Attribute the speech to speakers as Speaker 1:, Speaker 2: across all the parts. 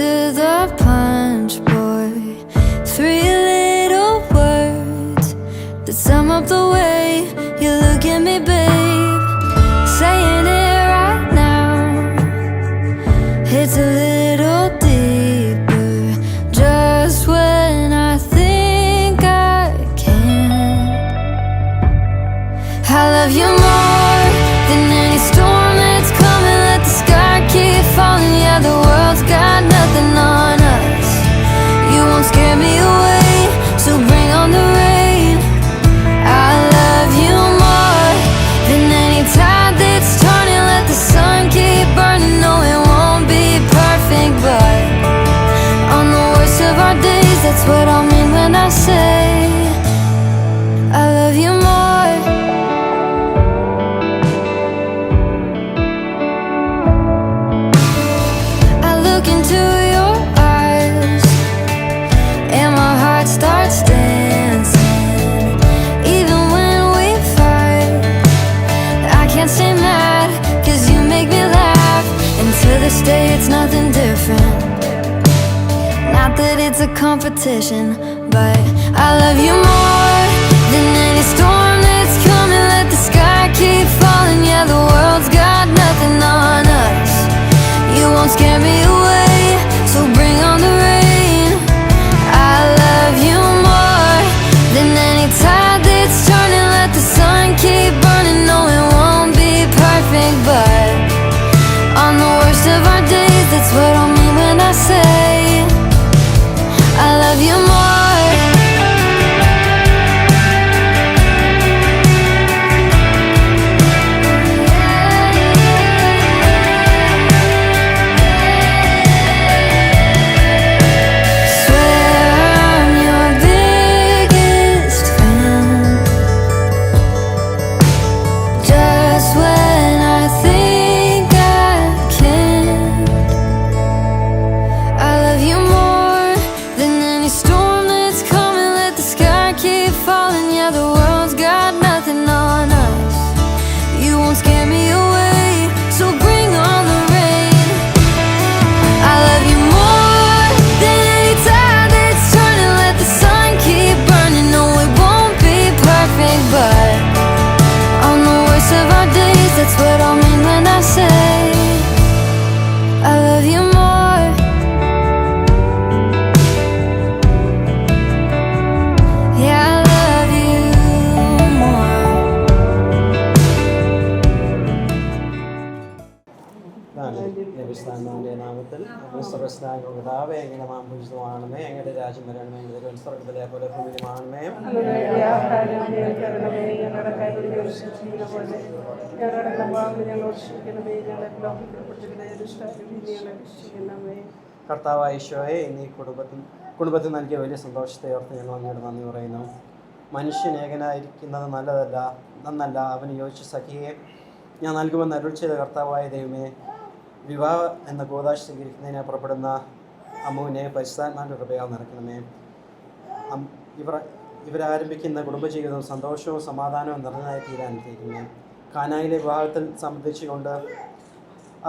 Speaker 1: to the punch, boy. 3 little words that sum up the way you look at me, babe. Saying it right now, it's a little deeper. Just when I think I can, I love you more than any storm that's coming. Let the sky keep falling. Yeah, the world's got nothing on us. You won't scare me away, so bring on the rain. I love you more than any tide that's turning. Let the sun keep burning. No, it won't be perfect, but on the worst of our days, that's what I mean when I say I love you more. I look into your eyes and my heart starts dancing. Even when we fight, I can't stay mad, 'cause you make me laugh. And to this day it's nothing different. Not that it's a competition, but I love you more than any storm that's coming. Let the sky keep falling. Yeah, the world's got nothing on us. You won't scare me away, so bring on the rain. I love you more than any tide that's turning. Let the sun keep burning. No, it won't be perfect, but on the worst of our days, that's what I mean when I say I love you more. That's what I mean when I say I love you more. Yeah, I love you more.
Speaker 2: ന്റെ നാമത്തിൽ സർവസ്നായ പിതാവേ, എങ്ങനെ നാം പൂജിതമാണമേ, എങ്ങനെ രാജ്യം വരണമേ, എങ്ങനെ സ്വർഗ്ഗത്തിലെ പോലെ ഭൂമിയിലുമാണമേ. കർത്താവായ ഈശോയെ, ഇന്ന് ഈ കുടുംബത്തിൽ നൽകിയ വലിയ സന്തോഷത്തെ ഓർത്ത് ഞങ്ങൾ അങ്ങോട്ട് നന്ദി പറയുന്നു. മനുഷ്യൻ ഏകനായിരിക്കുന്നത് നന്നല്ല. അവന് യോജിച്ച സഖിയെ ഞാൻ നൽകുമെന്ന് അരുൾ ചെയ്ത കർത്താവായ ദൈവമേ, വിവാഹം എന്ന കൂദാശ സ്വീകരിക്കുന്നതിന് പുറപ്പെടുന്ന അമ്മുവിനെ പരിശുദ്ധാത്മാവിന്റെ കൃപയാൽ നിറയ്ക്കണമേ. ഇവരാരംഭിക്കുന്ന കുടുംബജീവിതവും സന്തോഷവും സമാധാനവും നിറഞ്ഞതായി തീരാൻ അനുഗ്രഹിക്കണമേ. കാനായിലെ വിവാഹത്തിൽ സംബന്ധിച്ചുകൊണ്ട്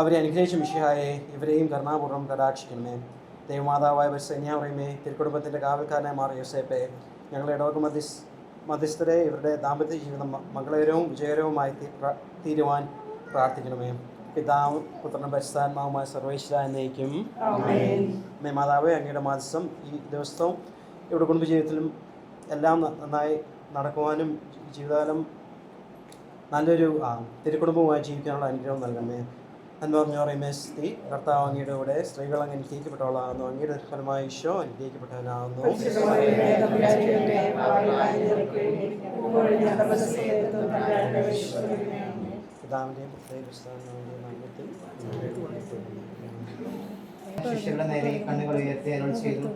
Speaker 2: അവരെ അനുഗ്രഹിച്ച മിശിഹായെ ഇവരെയും കരുണാപൂർവ്വം കടാക്ഷിക്കണമേ. ദൈവമാതാവായ പരിശുദ്ധമറിയമേ, തിരുക്കുടുംബത്തിൻ്റെ കാവൽക്കാരനായ മാർ യോസേപ്പെ, ഞങ്ങളുടെ ഇടവക മധ്യസ്ഥരെ ഇവരുടെ ദാമ്പത്യ ജീവിതം മംഗളകരവും വിജയകരവുമായി തീരുവാൻ പ്രാർത്ഥിക്കണമേ. പിതാവും പുത്രനും പരിശുദ്ധാത്മാവുമായ സർവേശ്വര എന്നേക്കും ആമേൻ. മാതാവേ, അങ്ങയുടെ മാധ്യസ്ഥം ഈ ദിവസവും ഇവിടെ കുടുംബജീവിതത്തിലും എല്ലാം നന്നായി നടക്കുവാനും ജീവിതകാലം നല്ലൊരു തിരുക്കുടുംബവുമായി ജീവിക്കാനുള്ള അനുഗ്രഹം നൽകണമേ. എന്ന് പറഞ്ഞു പറയുമേ, സ്ത്രീ കർത്താവ് അങ്ങയുടെ കൂടെ സ്ത്രീകൾ അങ്ങ് അനുഗ്രഹിക്കപ്പെട്ടവളാകുന്നു. അങ്ങയുടെ ഫലമായ ഈശോ അനുഗ്രഹിക്കപ്പെട്ടവനാകുന്നു. പിതാവിന്റെയും പുത്രന്റെയും നാമത്തിൽ
Speaker 3: ശിഷ്യരുടെ നേരെ കണ്ണുകൾ ഉയർത്തി അരുൾ ചെയ്തു,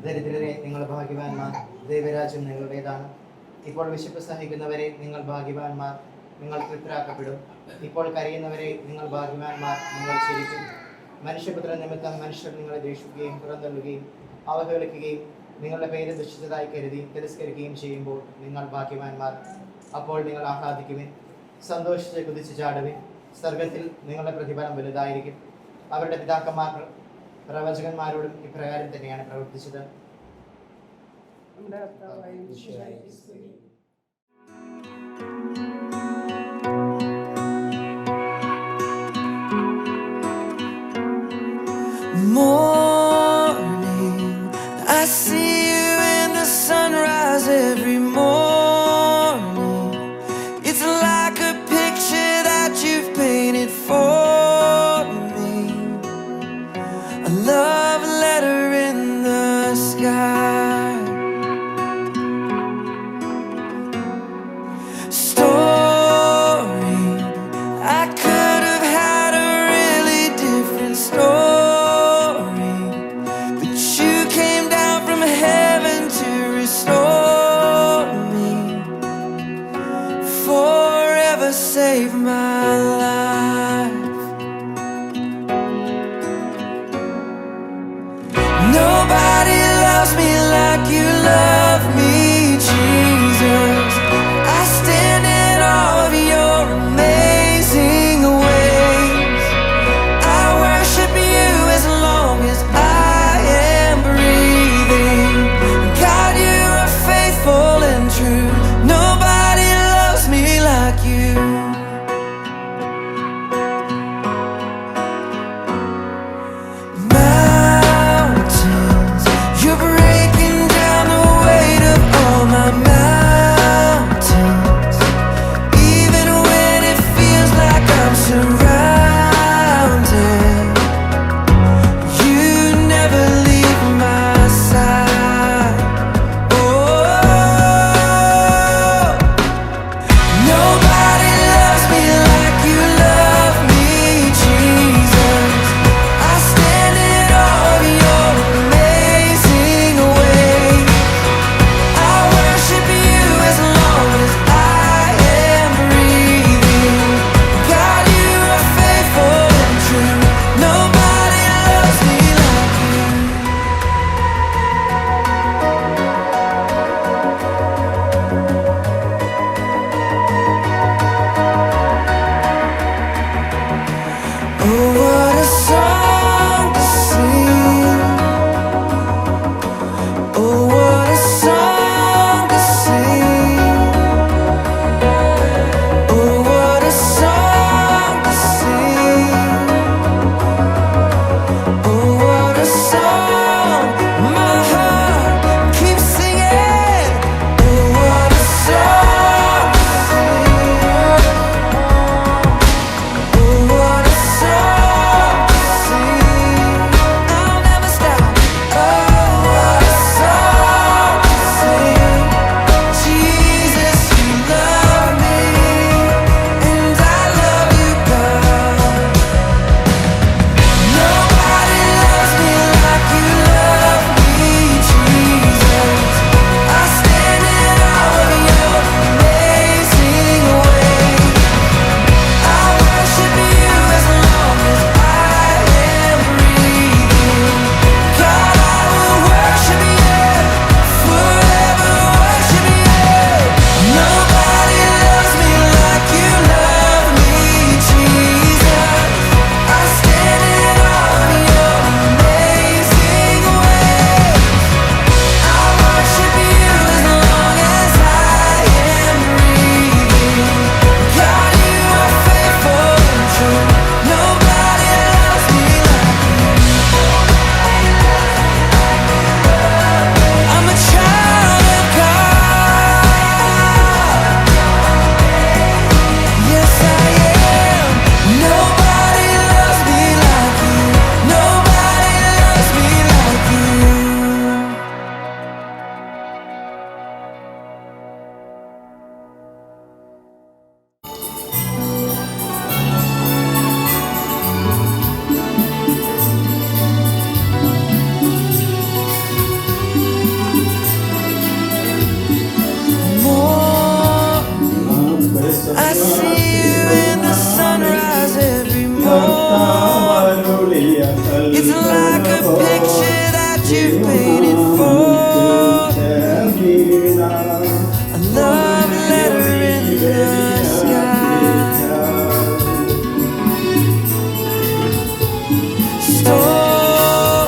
Speaker 3: ദരിദ്രരെ നിങ്ങൾ ഭാഗ്യവാന്മാർ, ദൈവരാജ്യം നിങ്ങളുടേതാണ്. ഇപ്പോൾ വിശപ്പ് സഹിക്കുന്നവരെ നിങ്ങൾ ഭാഗ്യവാന്മാർ, നിങ്ങൾ തൃപ്തരാക്കപ്പെടും. ഇപ്പോൾ കരയുന്നവരെ നിങ്ങൾ ഭാഗ്യവാന്മാർ, നിങ്ങൾ ചിരിക്കും. മനുഷ്യപുത്രൻ നിമിത്തം മനുഷ്യർ നിങ്ങളെ ദ്വേഷിക്കുകയും പുറന്തള്ളുകയും അവഹേളിക്കുകയും നിങ്ങളുടെ പേര് ദുഷിച്ചതായി കരുതി തിരസ്കരിക്കുകയും ചെയ്യുമ്പോൾ നിങ്ങൾ ഭാഗ്യവാന്മാർ. അപ്പോൾ നിങ്ങൾ ആഹ്ലാദിക്കുവിൻ, സന്തോഷിച്ച് കുതിച്ച് ചാടുവിൻ. സ്വർഗത്തിൽ നിങ്ങളുടെ പ്രതിഫലം വലുതായിരിക്കും. അവരുടെ പിതാക്കന്മാർ പ്രവചകന്മാരോടും ഇപ്രകാരം തന്നെയാണ് പ്രവർത്തിച്ചത്.
Speaker 4: നമ്മുടെ കർത്താവായ മിശിഹായ്ക്ക് സ്തുതി.
Speaker 5: Morning, I see you in the sunrise every morning. It's like a picture that you've painted for me, a love letter in the sky. Story, I could have had a really different story, but you came down from heaven to restore me, forever save my life. Nobody loves me like you love me, Jesus. I stand in awe of your amazing ways. I worship you as long as I am breathing. God, you are faithful and true. Nobody loves me like you. Mountains, you're breaking down the weight of all my mountains. Even when it feels like I'm surrounded, you never leave my side. Oh, nobody loves me like you love me, Jesus. I stand in awe of your amazing ways. I worship you as long as I am breathing. God, you are faithful and true. Nobody loves me like you. Oh, what a song to sing. Oh, what a song to sing. Oh, what a song to sing. Oh, what a song my heart keeps singing. Oh, what a song to sing. Oh, what a song to sing. I'll never stop. Oh, what a song to sing. Jesus, you love me, and I love you, God. Nobody loves me like you love me, Jesus. I stand in awe of your amazing ways. I worship you as long as I am breathing. God, I will worship you, forever worship you. Nobody loves me like you love me, Jesus. I stand in awe of your amazing ways. I worship you as long as I am breathing. God, you are faithful and true. Nobody loves me like you. I'm a child of God. Yes, I am. Nobody loves me like you. Nobody loves me like you. I see you in the sunrise every morning. It's like a picture that you've painted for me, a love letter in the sky. Story,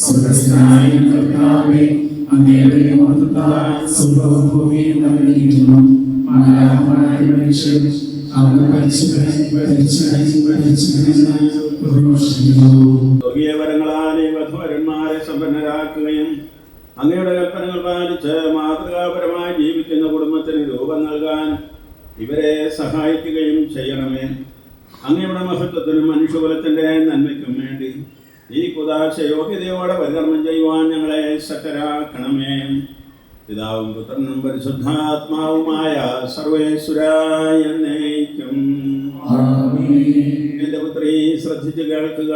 Speaker 6: സ്വർഗ്ഗസ്ഥനായ കർത്താവേ, അങ്ങയുടെ മഹത്വത്താൽ സ്വർഗ്ഗവും ഭൂമിയും നിറഞ്ഞിരിക്കുന്നു. മാലാഖമാരായ മനുഷ്യർ അങ്ങ് പരിശുദ്ധൻ പരിശുദ്ധൻ പരിശുദ്ധൻ ഘോഷിക്കുന്നു.
Speaker 7: സ്വർഗീയ വരങ്ങളാൽ ഈ വധുവരന്മാരെ സമ്പന്നരാക്കുകയും അങ്ങയുടെ കൽപ്പനകൾ പാലിച്ച് മാതൃകാപരമായി ജീവിക്കുന്ന കുടുംബത്തിന് രൂപം നൽകാൻ ഇവരെ സഹായിക്കുകയും ചെയ്യണമേ. അങ്ങയുടെ മഹത്വത്തിനും മനുഷ്യകുലത്തിന്റെ നന്മയ്ക്കും വേണ്ടി ഈ കുദാശ യോഗ്യതയോടെ പരികർമ്മം ചെയ്യുവാൻ ഞങ്ങളെ ശക്തരാക്കണമേ. പിതാവും പുത്രനും പരിശുദ്ധാത്മാവുമായ സർവേശ്വരായ എന്നേക്കും. എന്റെ പുത്രി, ശ്രദ്ധിച്ച് കേൾക്കുക.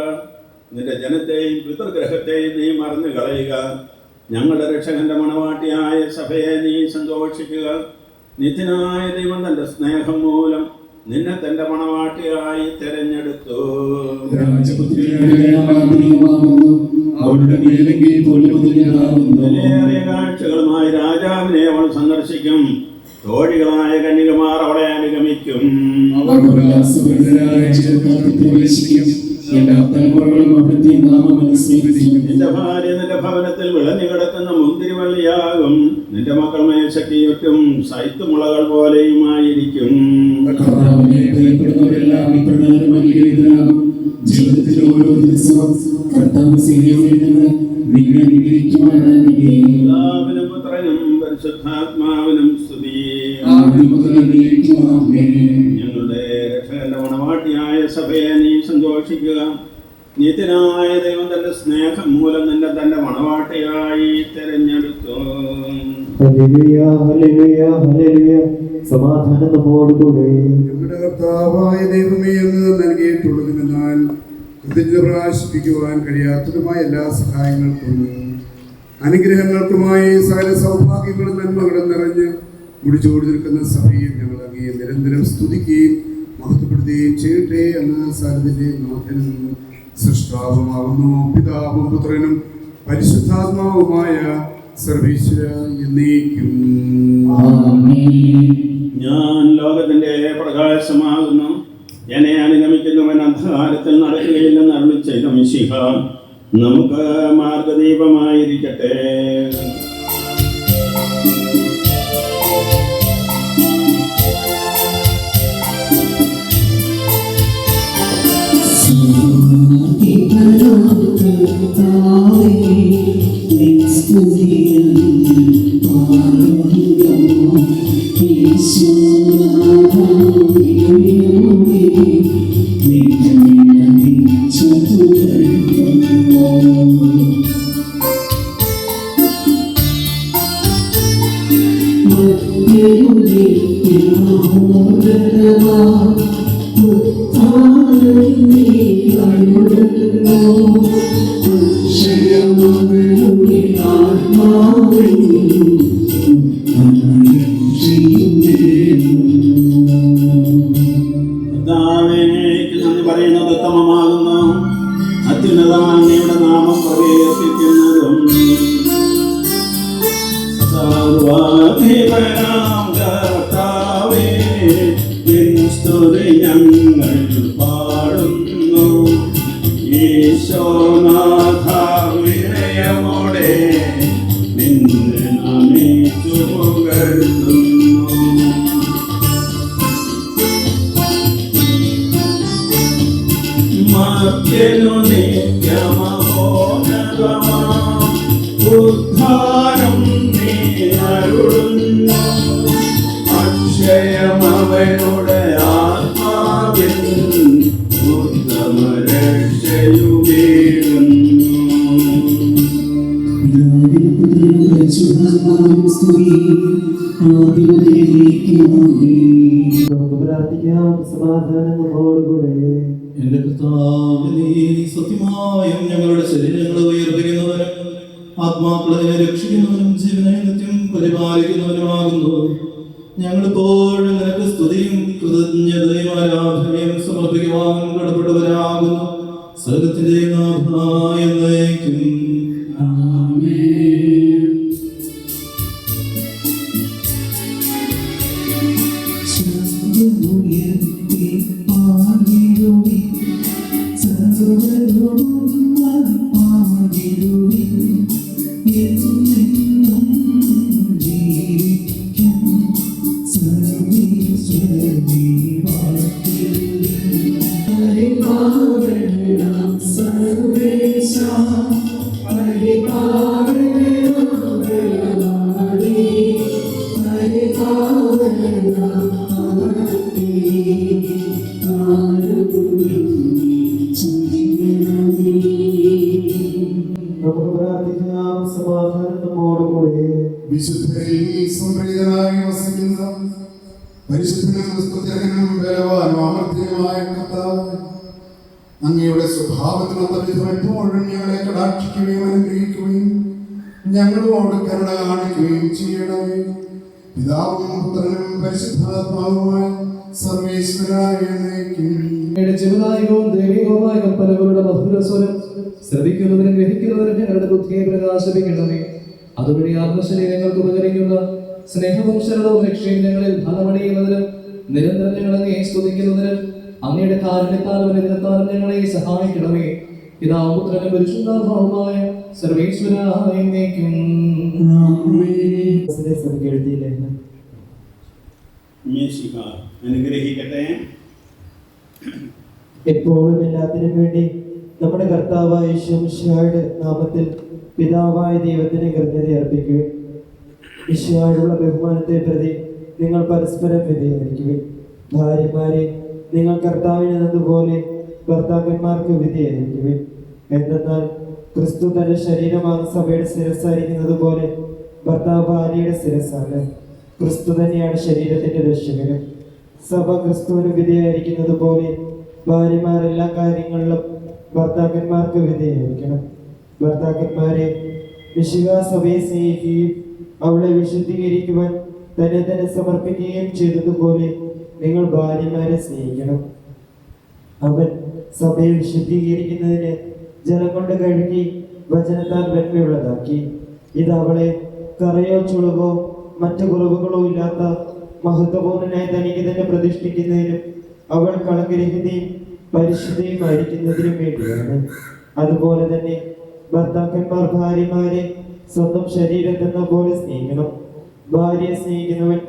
Speaker 7: നിന്റെ ജനത്തെയും പിതൃഗ്രഹത്തെയും നീ മറന്നു കളയുക. ഞങ്ങളുടെ രക്ഷകന്റെ മണവാട്ടിയായ സഭയെ നീ സന്തോഷിക്കുക. നിത്യനായ ദൈവം തന്റെ സ്നേഹം മൂലം നിന്നെ തന്റെ മണവാട്ടിയായി തെരഞ്ഞെടുത്തു. വിലയേറിയ കാഴ്ചകളുമായി രാജാവിനെ അവൾ സന്ദർശിക്കും. തോഴികളായ കന്യകമാർ അവളെ അനുഗമിക്കും. നിന്റെ ഭാര്യ നിന്റെ ഭവനത്തിൽ വിളഞ്ഞു കിടക്കുന്ന മുന്തിരിവള്ളിയാകും. നിന്റെ മക്കൾ മേശയ്ക്കും സൈത്തുമുളകൾ പോലെയുമായിരിക്കും.
Speaker 6: ജീവിതത്തിൽ ഓരോ ദിവസവും കർത്താവ് സേനയിൽ നിന്ന് നിന്നെ അനുഗ്രഹിക്കുവാനായി
Speaker 7: പുത്രനും പരിശുദ്ധാത്മാവിനും സ്തുതി. ഞങ്ങളുടെ രക്ഷകന്റെ മണവാട്ടിയായ സഭയെ നീ സന്തോഷിക്കുക. നിത്യനായ ദൈവം തന്റെ സ്നേഹം മൂലം നിന്നെ തന്റെ മണവാട്ടിയായി തെരഞ്ഞെടുത്തു.
Speaker 8: സമാധാനം നമ്മോടുകൂടെ.
Speaker 9: ഞങ്ങളുടെ കർത്താവായ ദൈവമേ, അങ്ങ് നൽകിയിട്ടുള്ളതുമെന്നാൽ കൃതജ്ഞത പ്രകാശിപ്പിക്കുവാൻ കഴിയാത്തതുമായ എല്ലാ സഹായങ്ങൾക്കും അനുഗ്രഹങ്ങൾക്കുമായി സകല സൗഭാഗ്യങ്ങളും നന്മകളും നിറഞ്ഞ് മുടിച്ചോടി നിൽക്കുന്ന സഭയിൽ ഞങ്ങൾ അങ്ങയെ നിരന്തരം സ്തുതിക്കുകയും മഹത്വപ്പെടുത്തുകയും ചെയ്യട്ടെ. എന്ന സകലത്തിന്റെ നാഥനും സൃഷ്ടാവുമാകുന്നു, പിതാവും പുത്രനും പരിശുദ്ധാത്മാവുമായ സർവീശ്വര എന്നേക്കും.
Speaker 7: ഞാൻ ലോകത്തിന്റെ പ്രകാശമാകുന്നു. എന്നെ അനുഗമിക്കുന്നവൻ അന്ധകാരത്തിൽ നടക്കുകയില്ലെന്ന് അരുളി ചെയ്ത മിശിഹ നമുക്ക് മാർഗദീപമായിരിക്കട്ടെ. പറയുന്നത് ഉത്തമമാകുന്നു. അത്യുന്നത അങ്ങയുടെ നാമം പ്രകീർത്തിക്കുന്നതും സർവാധിപനാം കർത്താവേ, നിൻ സ്തുതി ഞങ്ങൾ പാടുന്നു. ഈശോനാഥ വിനയമോടെ നിന്നെ നമിച്ചു പുകഴ്ത്തുന്നു. മർത്യനു നിത്യമഹോന്നതമാം ഉദ്ധാരം നീ അരുളുന്നു. അക്ഷയമവനുടെ ആത്മാവിൻ ഉത്തമ രക്ഷയുമേകുന്നു.
Speaker 8: നമുക്ക് പ്രാർത്ഥിക്കാം. സമാധാനം നമ്മോടുകൂടെ.
Speaker 10: എന്റെ കർത്താവേ, സത്യമായും ഞങ്ങളുടെ ശരീരങ്ങളെ ഉയർപ്പിക്കുന്നവനും ആത്മാക്കളെ രക്ഷിക്കുന്നവനും ജീവനെ നിത്യം പരിപാലിക്കുന്നവനുമാകുന്നു. ഞങ്ങളിപ്പോഴും നിനക്ക് സ്തുതിയും കൃതജ്ഞതയും ആരാധനയും സമർപ്പിക്കുവാൻ കടപ്പെട്ടവരാകുന്നു. സകലത്തിന്റെ നാഥായ എന്നേക്കും.
Speaker 6: സർവ്വലോകം പാടിടുവി
Speaker 8: പ്രാർത്ഥിക്കാം. സമാധാനം നമ്മോടുകൂടെ.
Speaker 9: വിശുദ്ധരിൽ സംപ്രീതനായി വസിക്കുന്ന പരിശുദ്ധനും സ്തുത്യർഹനും ബലവാനും അമർത്യനുമായ കർത്താവേ, അങ്ങയുടെ സ്വഭാവത്തിനൊത്ത വിധം എപ്പോഴും ഞങ്ങളെ കടാക്ഷിക്കുകയും അനുഗ്രഹിക്കുകയും ഞങ്ങളോട് കരുണ കാണിക്കുകയും ചെയ്യണമേ. പിതാവും പുത്രനും പരിശുദ്ധാത്മാവുമായ സർവേശ്വരായ എന്നേക്കും.
Speaker 10: ജീവനായകവും ദൈവികവുമായ കൽപ്പനകളുടെ മധുരസ്വരം ശ്രവിക്കുന്നതിനും ഗ്രഹിക്കുന്നതിനും ഞങ്ങളുടെ ബുദ്ധിയെ പ്രകാശിപ്പിക്കണമേ. അതുവഴി ആത്മശരീരങ്ങൾക്ക് ഉപകരിക്കുന്ന സ്നേഹവും ശരണവും രക്ഷയും ഞങ്ങളിൽ ഫലമണിയുന്നതിനും നിരന്തരം ഞങ്ങളെ സ്തുതിക്കുന്നതിനും അങ്ങയുടെ കാരുണ്യത്താലും അനുഗ്രഹത്താലും ഞങ്ങളെ സഹായിക്കണമേ. പിതാവും പുത്രനും പരിശുദ്ധാത്മാവുമായ സർവേശ്വരായ എന്നേക്കും.
Speaker 8: എഴുതിയ ലേഖനം
Speaker 7: മിശിഹ അനുഗ്രഹിക്കട്ടെ.
Speaker 8: എപ്പോഴും എല്ലാത്തിനും വേണ്ടി നമ്മുടെ കർത്താവായ യേശുമിശിഹായുടെ നാമത്തിൽ പിതാവായ ദൈവത്തിന് കൃതജ്ഞത അർപ്പിക്കുവിൻ. മിശിഹായോടുള്ള ബഹുമാനത്തെ പ്രതി നിങ്ങൾ പരസ്പരം വിധേയമായിരിക്കുവിൻ. ഭാര്യമാരെ നിങ്ങൾ കർത്താവിനെന്നതുപോലെ ഭർത്താക്കന്മാർക്ക് വിധേയമായിരിക്കുവിൻ. എന്തെന്നാൽ ക്രിസ്തു തന്റെ ശരീരമാണ് സഭയുടെ ശിരസ്സായിരിക്കുന്നത് പോലെ ഭർത്താവ് ഭാര്യയുടെ ശിരസ്സാണ്. ക്രിസ്തു തന്നെയാണ് ശരീരത്തിന്റെ രക്ഷകനും. സഭ ക്രിസ്തുവിന് വിധേയായിരിക്കുന്നത് പോലെ ഭാര്യമാർ എല്ലാ കാര്യങ്ങളിലും ഭർത്താക്കന്മാർക്ക് വിധേയായിരിക്കണം. ഭർത്താക്കന്മാരെ മിശിഹ സഭയെ സ്നേഹിക്കുകയും അവളെ വിശുദ്ധീകരിക്കുവാൻ തന്നെ തന്നെ സമർപ്പിക്കുകയും ചെയ്തതുപോലെ നിങ്ങൾ ഭാര്യമാരെ സ്നേഹിക്കണം. അവൻ സഭയെ വിശുദ്ധീകരിക്കുന്നതിന് ജലം കൊണ്ട് കഴുകി വചനത്താൽ വെണ്മയുള്ളതാക്കി. ഇത് അവളെ കറയോ ചുളവോ മറ്റു കുറവുകളോ ഇല്ലാത്ത മഹത്വപൂർണനായി തനിക്ക് തന്നെ പ്രതിഷ്ഠിക്കുന്നതിനും അവൾ കളങ്കരഹിതയും പരിശുദ്ധയുമായിരിക്കുന്നതിനും വേണ്ടിയാണ്. അതുപോലെ തന്നെ ഭർത്താക്കന്മാർ ഭാര്യമാരെ സ്വന്തം ശരീരത്തെന്ന പോലെ സ്നേഹിക്കണം. ഭാര്യയെ സ്നേഹിക്കുന്നവൻ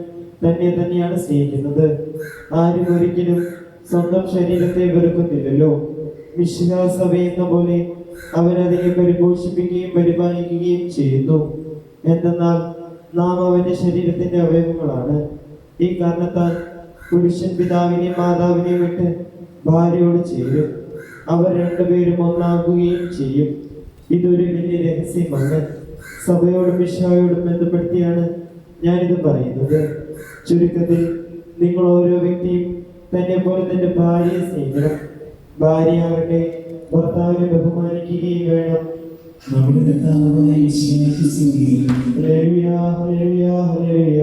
Speaker 8: തന്നെ തന്നെയാണ് സ്നേഹിക്കുന്നത്. ആരും ഒരിക്കലും സ്വന്തം ശരീരത്തെ വെറുക്കുന്നില്ലല്ലോ. മിശിഹ സഭ എന്ന പോലെ അവൻ അതിനെ പരിപോഷിപ്പിക്കുകയും പരിപാലിക്കുകയും ചെയ്യുന്നു. എന്തെന്നാൽ നാം അവന്റെ ശരീരത്തിന്റെ അവയവങ്ങളാണ്. ഈ കാരണത്താൽ പുരുഷൻ പിതാവിനെയും മാതാവിനെയും വിട്ട് ഭാര്യയോട് ചേരും, അവർ രണ്ടുപേരും ഒന്നാകുകയും ചെയ്യും. ഇതൊരു വലിയ രഹസ്യമാണ്. സഭയോടും മിശിഹായോടും ബന്ധപ്പെടുത്തിയാണ് ഞാനിത് പറയുന്നത്. ചുരുക്കത്തിൽ നിങ്ങൾ ഓരോ വ്യക്തിയും തന്നെ പോലെ തന്റെ ഭാര്യയെ സ്നേഹിക്കണം. ഭാര്യയാകട്ടെ ഭർത്താവിനെ ബഹുമാനിക്കുകയും വേണം.
Speaker 6: നമ്മുടെ കർത്താവായ യേശുവിനെ സ്തുതിക്കുന്നു.
Speaker 8: Hallelujah, hallelujah, hallelujah.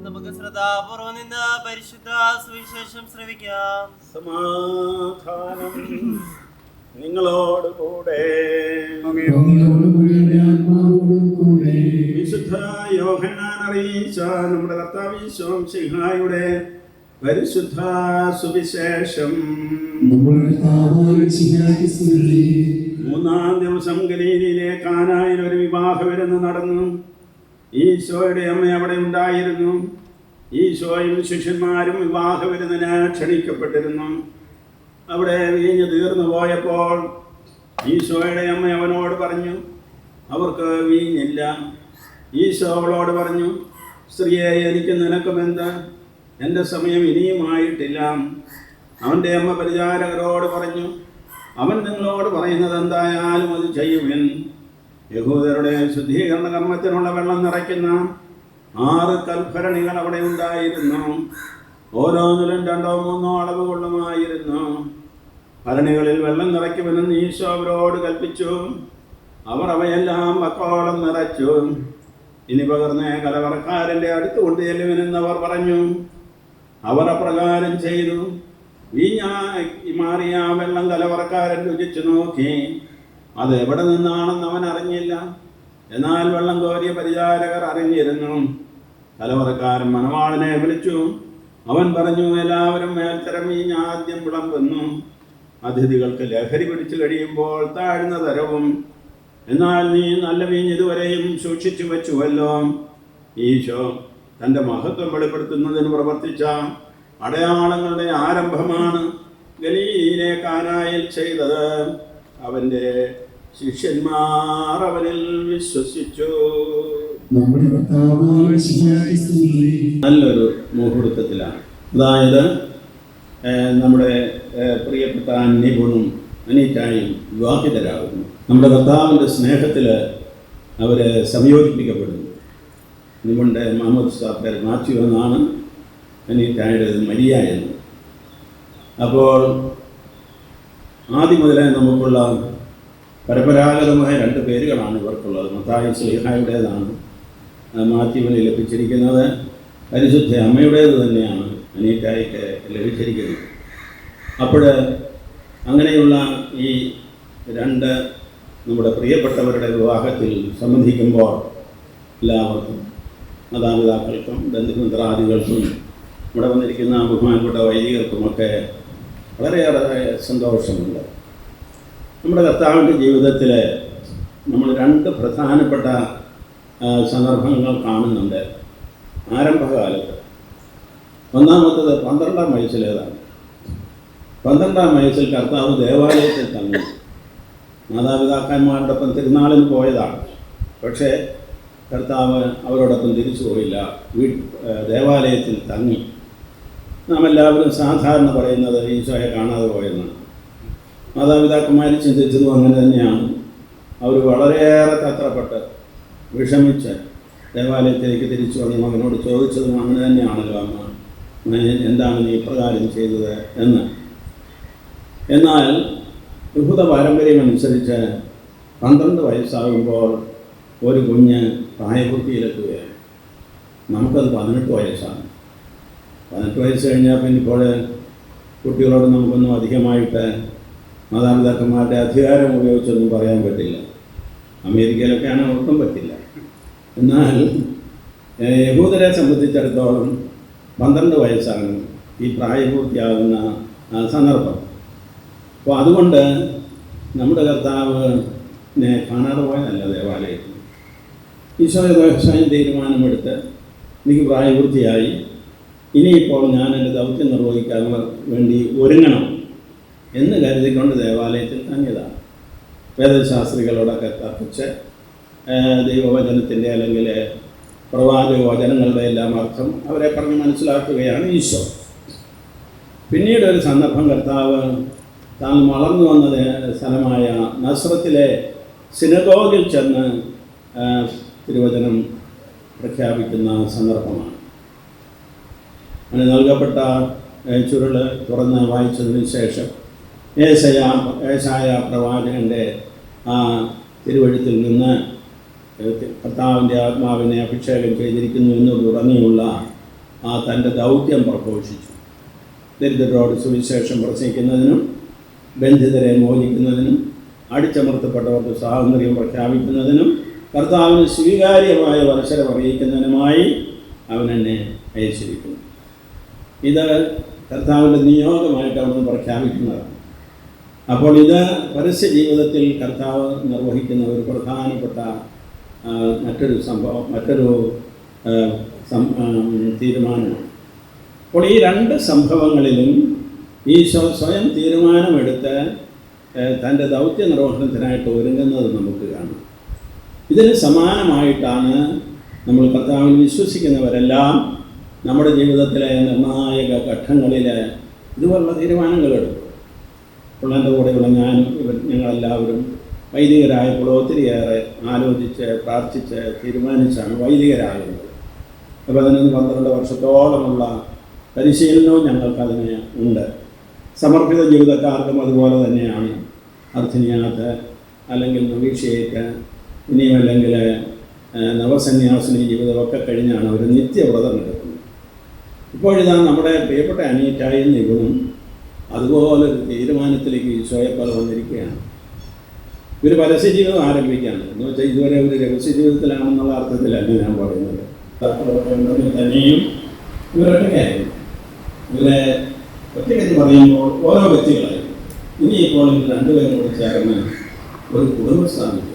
Speaker 3: നമുക്ക് ശ്രദ്ധാപൂർവം നിന്ന് പരിശുദ്ധ സുവിശേഷം ശ്രവിക്കാം.
Speaker 7: സമാധാനം നിങ്ങളോട് കൂടെ. വിശുദ്ധ യോഹന്നാൻ അറിയിച്ച നമ്മുടെ കർത്താവ് മിശിഹായുടെ പരിശുദ്ധ സുവിശേഷം. മൂന്നാം ദിവസം ഗലീലയിലെ കാനായിൽ ഒരു വിവാഹ വിരുന്ന് നടന്നു. ഈശോയുടെ അമ്മ അവിടെ ഉണ്ടായിരുന്നു. ഈശോയും ശിഷ്യന്മാരും വിവാഹ വിരുന്നിന് ക്ഷണിക്കപ്പെട്ടിരുന്നു. അവിടെ വീഞ്ഞ് തീർന്നു പോയപ്പോൾ ഈശോയുടെ അമ്മ അവനോട് പറഞ്ഞു, അവർക്ക് വീഞ്ഞില്ല. ഈശോ അവളോട് പറഞ്ഞു, സ്ത്രീയെ, എനിക്ക് നിനക്കുമെന്ത്? എൻ്റെ സമയം ഇനിയുമായിട്ടില്ല. അവൻ്റെ അമ്മ പരിചാരകരോട് പറഞ്ഞു, അവൻ നിങ്ങളോട് പറയുന്നത് എന്തായാലും അത് ചെയ്യുവിൻ. യഹൂദരുടെ ശുദ്ധീകരണ കർമ്മത്തിനുള്ള വെള്ളം നിറയ്ക്കുന്ന 6 കൽഭരണികൾ അവിടെ ഉണ്ടായിരുന്നു. ഓരോന്നിലും 2 or 3 അളവ് കൊള്ളുമായിരുന്നു. ഭരണികളിൽ വെള്ളം നിറയ്ക്കുമെന്ന് ഈശോ അവരോട് കൽപ്പിച്ചു. അവർ അവയെല്ലാം വക്കോളം നിറച്ചു. ഇനി പകർന്ന് കലവറക്കാരൻ്റെ അടുത്ത് കൊണ്ട് ചെല്ലുമെന്നവർ പറഞ്ഞു. അവർ അപ്രകാരം ചെയ്തു. വീഞ്ഞായി മാറിയ വെള്ളം കലവറക്കാരൻ രുചിച്ചു നോക്കി. അത് എവിടെ നിന്നാണെന്ന് അവൻ അറിഞ്ഞില്ല. എന്നാൽ വെള്ളം കോരിയ പരിചാരകർ അറിഞ്ഞിരുന്നു. കലവറക്കാരൻ മണവാളനെ വിളിച്ചു. അവൻ പറഞ്ഞു, എല്ലാവരും മേൽത്തരം വീഞ്ഞ് ആദ്യം വിളമ്പുന്നു. അതിഥികൾക്ക് ലഹരി പിടിച്ചു കഴിയുമ്പോൾ താഴ്ന്ന തരവും. എന്നാൽ നീ നല്ല വീഞ്ഞ് ഇതുവരെയും സൂക്ഷിച്ചു വെച്ചുവല്ലോ. ഈശോ തൻ്റെ മഹത്വം വെളിപ്പെടുത്തുന്നതിന് പ്രവർത്തിച്ച അടയാളങ്ങളുടെ ആരംഭമാണ് ഗലീലയിലെ കാനായിൽ ചെയ്തത്. അവൻ്റെ ശിഷ്യന്മാർ അവനിൽ വിശ്വസിച്ചു.
Speaker 6: നമ്മുടെ കർത്താവായ മിശിഹായ്ക്ക് സ്തുതി.
Speaker 7: നല്ലൊരു മുഹൂർത്തത്തിലാണ്. അതായത് നമ്മുടെ പ്രിയപ്പെട്ട നിപുണും അനീറ്റായും വിവാഹിതരാകുന്നു. നമ്മുടെ കർത്താവിൻ്റെ സ്നേഹത്തിൽ അവർ സംയോജിപ്പിക്കപ്പെടുന്നു. നിപുണിൻ്റെ മുഹമ്മദ് സാപ്പേർ മാത്യു എന്നാണ്, അനീറ്റായുടെ മരിയ എന്ന്. അപ്പോൾ ആദ്യം മുതലേ നമുക്കുള്ള പരമ്പരാഗതമായ 2 പേരുകളാണ് ഇവർക്കുള്ളത്. മത്തായി ശ്ലീഹായുടേതാണ് മാത്യുവിന് ലഭിച്ചിരിക്കുന്നത്. പരിശുദ്ധ അമ്മയുടേത് തന്നെയാണ് അനീറ്റായിക്ക് ലഭിച്ചിരിക്കുന്നത്. അപ്പോൾ അങ്ങനെയുള്ള ഈ 2 നമ്മുടെ പ്രിയപ്പെട്ടവരുടെ വിവാഹത്തിൽ സംബന്ധിക്കുമ്പോൾ എല്ലാവർക്കും, മാതാപിതാക്കൾക്കും ബന്ധുമിത്രാദികൾക്കും ഇവിടെ വന്നിരിക്കുന്ന ബഹുമാനപ്പെട്ട വൈദികർക്കുമൊക്കെ വളരെയേറെ സന്തോഷമുണ്ട്. നമ്മുടെ കർത്താവിൻ്റെ ജീവിതത്തിൽ നമ്മൾ 2 പ്രധാനപ്പെട്ട സന്ദർഭങ്ങൾ കാണുന്നുണ്ട്. ആരംഭകാലത്ത് ഒന്നാമത്തത് 12-ാം വയസ്സിലേതാണ്. 12-ാം വയസ്സിൽ കർത്താവ് ദേവാലയത്തിൽ തങ്ങി. മാതാപിതാക്കന്മാരോടൊപ്പം തിരുനാളിന് പോയതാണ്. പക്ഷേ കർത്താവ് അവരോടൊപ്പം തിരിച്ചു പോയില്ല, ദേവാലയത്തിൽ തങ്ങി. നാം എല്ലാവരും സാധാരണ പറയുന്നത് ഈശോയെ കാണാതെ പോയെന്നാണ്. മാതാപിതാക്കന്മാർ ചിന്തിച്ചതും അങ്ങനെ തന്നെയാണ്. അവർ വളരെയേറെ തത്രപ്പെട്ട് വിഷമിച്ച് ദേവാലയത്തിലേക്ക് തിരിച്ചു വന്ന് മകനോട് ചോദിച്ചതും അങ്ങനെ തന്നെയാണല്ലോ, അമ്മ എന്താണ് നീ ഇപ്രകാരം ചെയ്തത് എന്ന്. എന്നാൽ യഹൂദ പാരമ്പര്യമനുസരിച്ച് 12 വയസ്സാകുമ്പോൾ ഒരു കുഞ്ഞ് പ്രായപൂർത്തിയിലെത്തുകയാണ്. നമുക്കത് 18 വയസ്സാണ്. 18 വയസ്സ് കഴിഞ്ഞാൽ പിന്നെ ഇപ്പോൾ കുട്ടികളോട് നമുക്കൊന്നും അധികമായിട്ട് മാതാപിതാക്കന്മാരുടെ അധികാരം ഉപയോഗിച്ചൊന്നും പറയാൻ പറ്റില്ല. അമേരിക്കയിലൊക്കെയാണ് ഒട്ടും പറ്റില്ല. എന്നാൽ യഹൂദരെ സംബന്ധിച്ചിടത്തോളം 12 വയസ്സാണ് ഈ പ്രായപൂർത്തിയാകുന്ന സന്ദർഭം. അപ്പോൾ അതുകൊണ്ട് നമ്മുടെ കർത്താവിനെ കാണാതെ പോയതല്ല ദേവാലയത്തിൽ. ഈശോയുടെ തീരുമാനമെടുത്ത് എനിക്ക് പ്രായപൂർത്തിയായി, ഇനിയിപ്പോൾ ഞാൻ എൻ്റെ ദൗത്യം നിർവഹിക്കാൻ വേണ്ടി ഒരുങ്ങണം എന്ന് കരുതിക്കൊണ്ട് ദേവാലയത്തിൽ തങ്ങിയതാണ്. വേദശാസ്ത്രികളോടൊക്കെ തർക്കിച്ച് ദൈവവചനത്തിൻ്റെ അല്ലെങ്കിൽ പ്രവാചക വചനങ്ങളുടെ എല്ലാം അർത്ഥം അവരെ പറഞ്ഞ് മനസ്സിലാക്കുകയാണ് ഈശോ. പിന്നീട് ഒരു സന്ദർഭം കർത്താവ് താൻ വളർന്നു വന്ന സ്ഥലമായ നസ്രത്തിലെ സിനഗോഗിൽ ചെന്ന് തിരുവചനം പ്രഖ്യാപിക്കുന്ന സന്ദർഭമാണ്. അങ്ങനെ നൽകപ്പെട്ട ചുരുൾ തുറന്ന് വായിച്ചതിന് ശേഷം ഏശായ പ്രവാചകൻ്റെ ആ തിരുവഴുത്തിൽ നിന്ന് കർത്താവിൻ്റെ ആത്മാവിനെ അഭിഷേകം ചെയ്തിരിക്കുന്നു എന്ന് തുടങ്ങിയുള്ള ആ തൻ്റെ ദൗത്യം പ്രഘോഷിച്ചു. ദരിദ്രരോട് സുവിശേഷം പ്രസംഗിക്കുന്നതിനും ബന്ധിതരെ മോചിക്കുന്നതിനും അടിച്ചമർത്തപ്പെട്ടവർക്ക് സ്വാതന്ത്ര്യം പ്രഖ്യാപിക്കുന്നതിനും കർത്താവിന് സ്വീകാര്യമായ വത്സരം അറിയിക്കുന്നതിനുമായി അവൻ എന്നെ അയച്ചിരിക്കുന്നു. ഇത് കർത്താവിൻ്റെ നിയോഗമായിട്ട് അവിടുന്ന് പ്രഖ്യാപിക്കുന്നതാണ്. അപ്പോൾ ഇത് പരസ്യ ജീവിതത്തിൽ കർത്താവ് നിർവഹിക്കുന്ന ഒരു പ്രധാനപ്പെട്ട മറ്റൊരു തീരുമാനമാണ്. അപ്പോൾ ഈ രണ്ട് സംഭവങ്ങളിലും ഈശോ സ്വയം തീരുമാനമെടുത്ത് തൻ്റെ ദൗത്യ നിർവഹണത്തിനായിട്ട് ഒരുങ്ങുന്നത് നമുക്ക് കാണാം. ഇതിന് സമാനമായിട്ടാണ് നമ്മൾ കർത്താവിൽ വിശ്വസിക്കുന്നവരെല്ലാം നമ്മുടെ ജീവിതത്തിലെ നിർണായക ഘട്ടങ്ങളിൽ ഇതുപോലുള്ള തീരുമാനങ്ങളെടുക്കും. അപ്പോൾ എൻ്റെ കൂടെയുള്ള ഞാനും ഞങ്ങളെല്ലാവരും വൈദികരായപ്പോൾ ഒത്തിരിയേറെ ആലോചിച്ച് പ്രാർത്ഥിച്ച് തീരുമാനിച്ചാണ് വൈദികരാകുന്നത്. 11-12 വർഷത്തോളമുള്ള പരിശീലനവും ഞങ്ങൾക്കതിന് ഉണ്ട്. സമർപ്പിത ജീവിതക്കാർക്കും അതുപോലെ തന്നെയാണ്. അർത്ഥനിയാത്ത് അല്ലെങ്കിൽ നവീക്ഷയേക്ക് ഇനിയും അല്ലെങ്കിൽ നവസന്യാസിനി ജീവിതമൊക്കെ കഴിഞ്ഞാണ് അവർ നിത്യവ്രതം എടുക്കുന്നത്. ഇപ്പോഴിതാ നമ്മുടെ പ്രിയപ്പെട്ട അനിയറ്റായും നിഗുണം അതുപോലൊരു തീരുമാനത്തിലേക്ക് ഈശോയെപ്പോലെ വന്നിരിക്കുകയാണ്. ഇവർ പരസ്യജീവിതം ആരംഭിക്കുകയാണ്. എന്ന് വെച്ചാൽ ഇതുവരെ ഒരു രഹസ്യ ജീവിതത്തിലാണെന്നുള്ള അർത്ഥത്തിലല്ല ഞാൻ പറയുന്നത്. തന്നെയും ഇവരൊറ്റയ്ക്കായിരുന്നു. ഇവരെ ഒറ്റയ്ക്കെന്ന് പറയുമ്പോൾ ഓരോ വ്യക്തികളായിരുന്നു. ഇനിയിപ്പോൾ ഇത് രണ്ടുപേരും കൂടി ചേർന്ന് ഒരു കുടുംബം സ്ഥാപിക്കുക.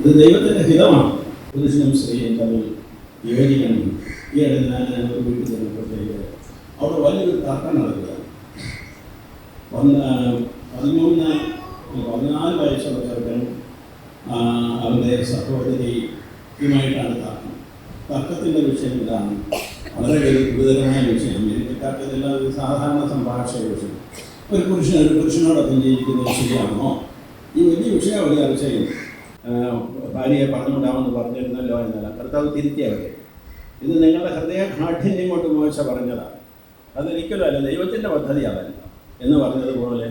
Speaker 7: ഇത് ദൈവത്തിൻ്റെ ഹിതമാണ്. പുരുഷനും സ്ത്രീയും തമ്മിൽ യോജിക്കണം. ഈ ഇടയിൽ ഞാൻ ഒരു വീട്ടിൽ ചെന്നപ്പോഴത്തേക്ക് അവിടെ വലിയൊരു തർക്കം നടക്കുകയാണ്. 14 വയസ്സുള്ള ചെറുക്കൻ അവരുടെ സഹോദരിയുമായിട്ടാണ് തർക്കത്തിൻ്റെ വിഷയം ഇതാണ്. വളരെ ഗുരുതരമായ വിഷയം. അമേരിക്കക്കാർക്ക് ഇതെല്ലാം ഒരു സാധാരണ സംഭാഷണ വിഷയം. ഒരു പുരുഷനോടൊപ്പം ജീവിക്കുന്നത് ശരിയാണോ? ഈ വലിയ വിഷയം അവർ ചർച്ച ചെയ്യുന്നു. ഭാര്യയെ പറഞ്ഞുവിടാമെന്ന് പറഞ്ഞിരുന്നല്ലോ എന്നല്ല, കർത്താവ് തിരുത്തിയവരെ. ഇത് നിങ്ങളുടെ ഹൃദയകാഠിന്യം കൊണ്ട് മോശ പറഞ്ഞതാണ്. അതൊരിക്കലും അല്ല, ദൈവത്തിൻ്റെ പദ്ധതി അതല്ല എന്ന് പറഞ്ഞതുപോലെ